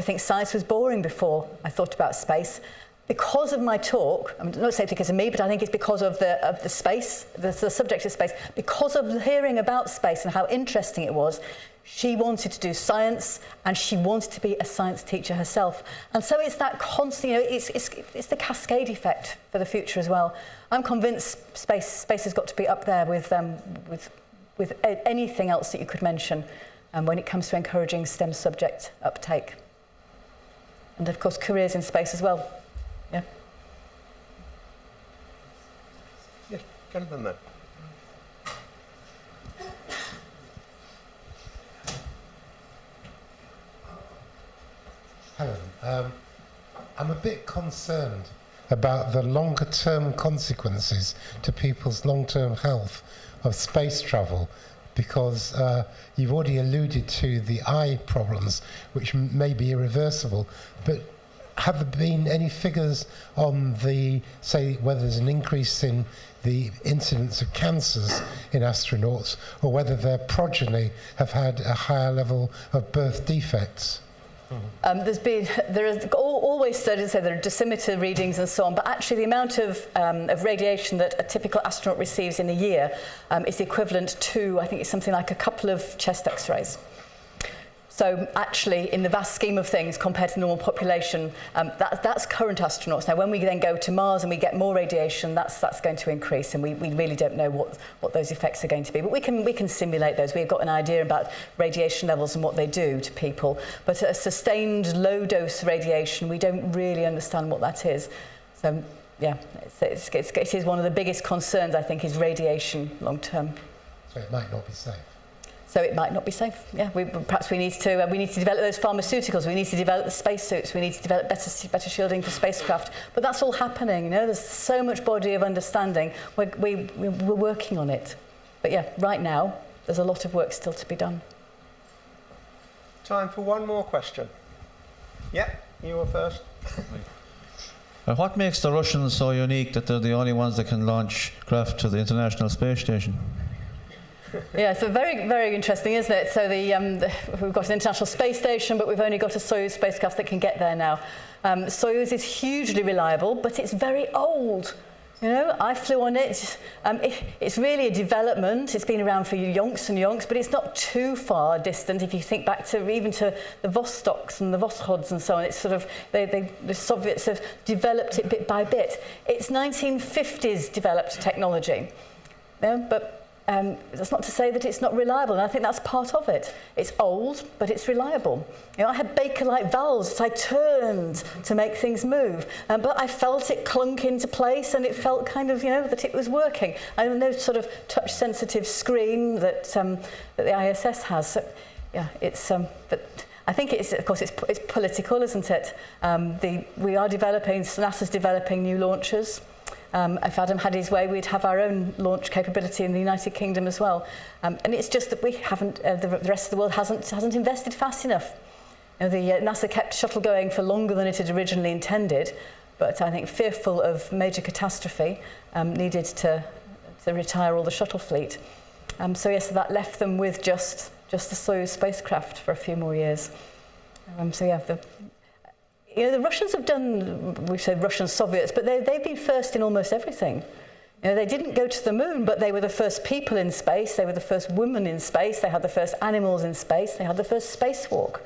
think science was boring before I thought about space. because of my talk, I'm not saying because of me, but I think it's because of the space, the subject of space, because of hearing about space and how interesting it was, she wanted to do science and she wanted to be a science teacher herself. And so it's that constant, you know, it's the cascade effect for the future as well. I'm convinced space has got to be up there with anything else that you could mention when it comes to encouraging STEM subject uptake. And of course, careers in space as well. Yeah. Yes, gentlemen there. Helen, I'm a bit concerned about the longer-term consequences to people's long-term health of space travel, because you've already alluded to the eye problems, which may be irreversible, but have there been any figures on say, whether there's an increase in the incidence of cancers in astronauts, or whether their progeny have had a higher level of birth defects? There are always studies say there are dosimeter readings and so on, but actually the amount of radiation that a typical astronaut receives in a year is equivalent to, I think it's something like a couple of chest x-rays. So actually, in the vast scheme of things, compared to the normal population, that's current astronauts. Now, when we then go to Mars and we get more radiation, that's going to increase, and we really don't know what those effects are going to be. But we can simulate those. We've got an idea about radiation levels and what they do to people. But a sustained low-dose radiation, we don't really understand what that is. So, yeah, it is one of the biggest concerns, I think, is radiation long-term. So it might not be safe. So it might not be safe. Yeah, perhaps we need to develop those pharmaceuticals. We need to develop the spacesuits. We need to develop better shielding for spacecraft. But that's all happening. You know, there's so much body of understanding. We're working on it. But yeah, right now there's a lot of work still to be done. Time for one more question. Yeah, you were first. What makes the Russians so unique that they're the only ones that can launch craft to the International Space Station? Yeah, so very, very interesting, isn't it? So we've got an International Space Station, but we've only got a Soyuz spacecraft that can get there now. Soyuz is hugely reliable, but it's very old. You know, I flew on it. It's really a development. It's been around for yonks and yonks, but it's not too far distant if you think back to even to the Vostoks and the Voshods and so on. It's sort of, the Soviets have developed it bit by bit. It's 1950s developed technology. Yeah, but that's not to say that it's not reliable, and I think that's part of it. It's old, but it's reliable. You know, I had Baker-like valves that I turned to make things move, but I felt it clunk into place, and it felt kind of, you know, that it was working. I don't know, sort of touch-sensitive screen that the ISS has. So, yeah, it's. But I think it's, of course, it's political, isn't it? We are developing. NASA's developing new launchers. If Adam had his way, we'd have our own launch capability in the United Kingdom as well. And it's just that we haven't, the rest of the world hasn't invested fast enough. You know, NASA kept shuttle going for longer than it had originally intended, but I think fearful of major catastrophe, needed to retire all the shuttle fleet. So yes, that left them with just the Soyuz spacecraft for a few more years. So yeah, you know, the Russians have done, we've said Russian Soviets, but they've been first in almost everything. You know, they didn't go to the moon, but they were the first people in space, they were the first women in space, they had the first animals in space, they had the first spacewalk.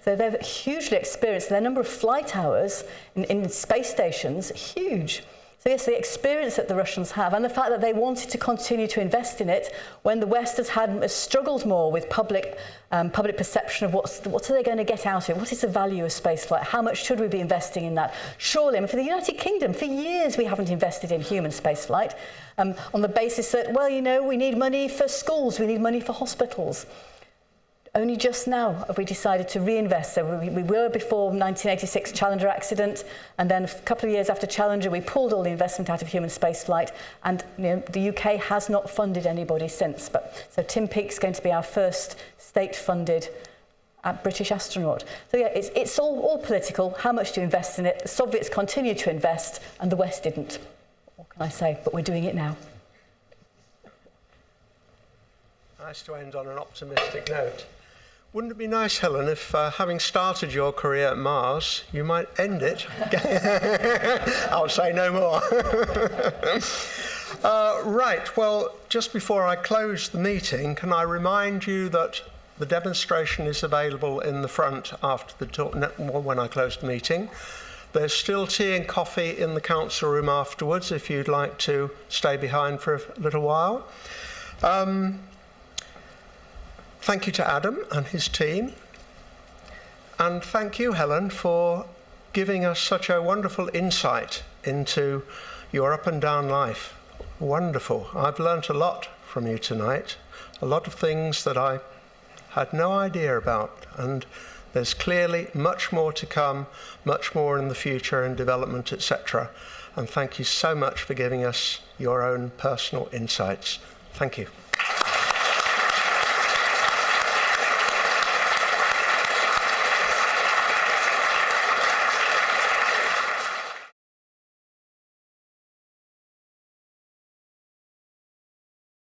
So they're hugely experienced. Their number of flight hours in space stations, huge. So yes, the experience that the Russians have, and the fact that they wanted to continue to invest in it when the West has struggled more with public perception of what are they going to get out of it? What is the value of spaceflight? How much should we be investing in that? Surely, I mean, for the United Kingdom, for years we haven't invested in human spaceflight on the basis that, well, you know, we need money for schools, we need money for hospitals. Only just now have we decided to reinvest. So we were before 1986 Challenger accident, and then a couple of years after Challenger, we pulled all the investment out of human spaceflight, and you know, the UK has not funded anybody since. So Tim Peake's going to be our first state-funded British astronaut. So yeah, it's all political. How much to invest in it? The Soviets continued to invest, and the West didn't. What can I say? But we're doing it now. Nice to end on an optimistic note. Wouldn't it be nice, Helen, if having started your career at Mars, you might end it? I'll say no more. Right, well, just before I close the meeting, can I remind you that the demonstration is available in the front after the talk, when I close the meeting. There's still tea and coffee in the council room afterwards if you'd like to stay behind for a little while. Thank you to Adam and his team. And thank you, Helen, for giving us such a wonderful insight into your up and down life. Wonderful. I've learnt a lot from you tonight, a lot of things that I had no idea about, and there's clearly much more to come, much more in the future and development, etc. And thank you so much for giving us your own personal insights. Thank you.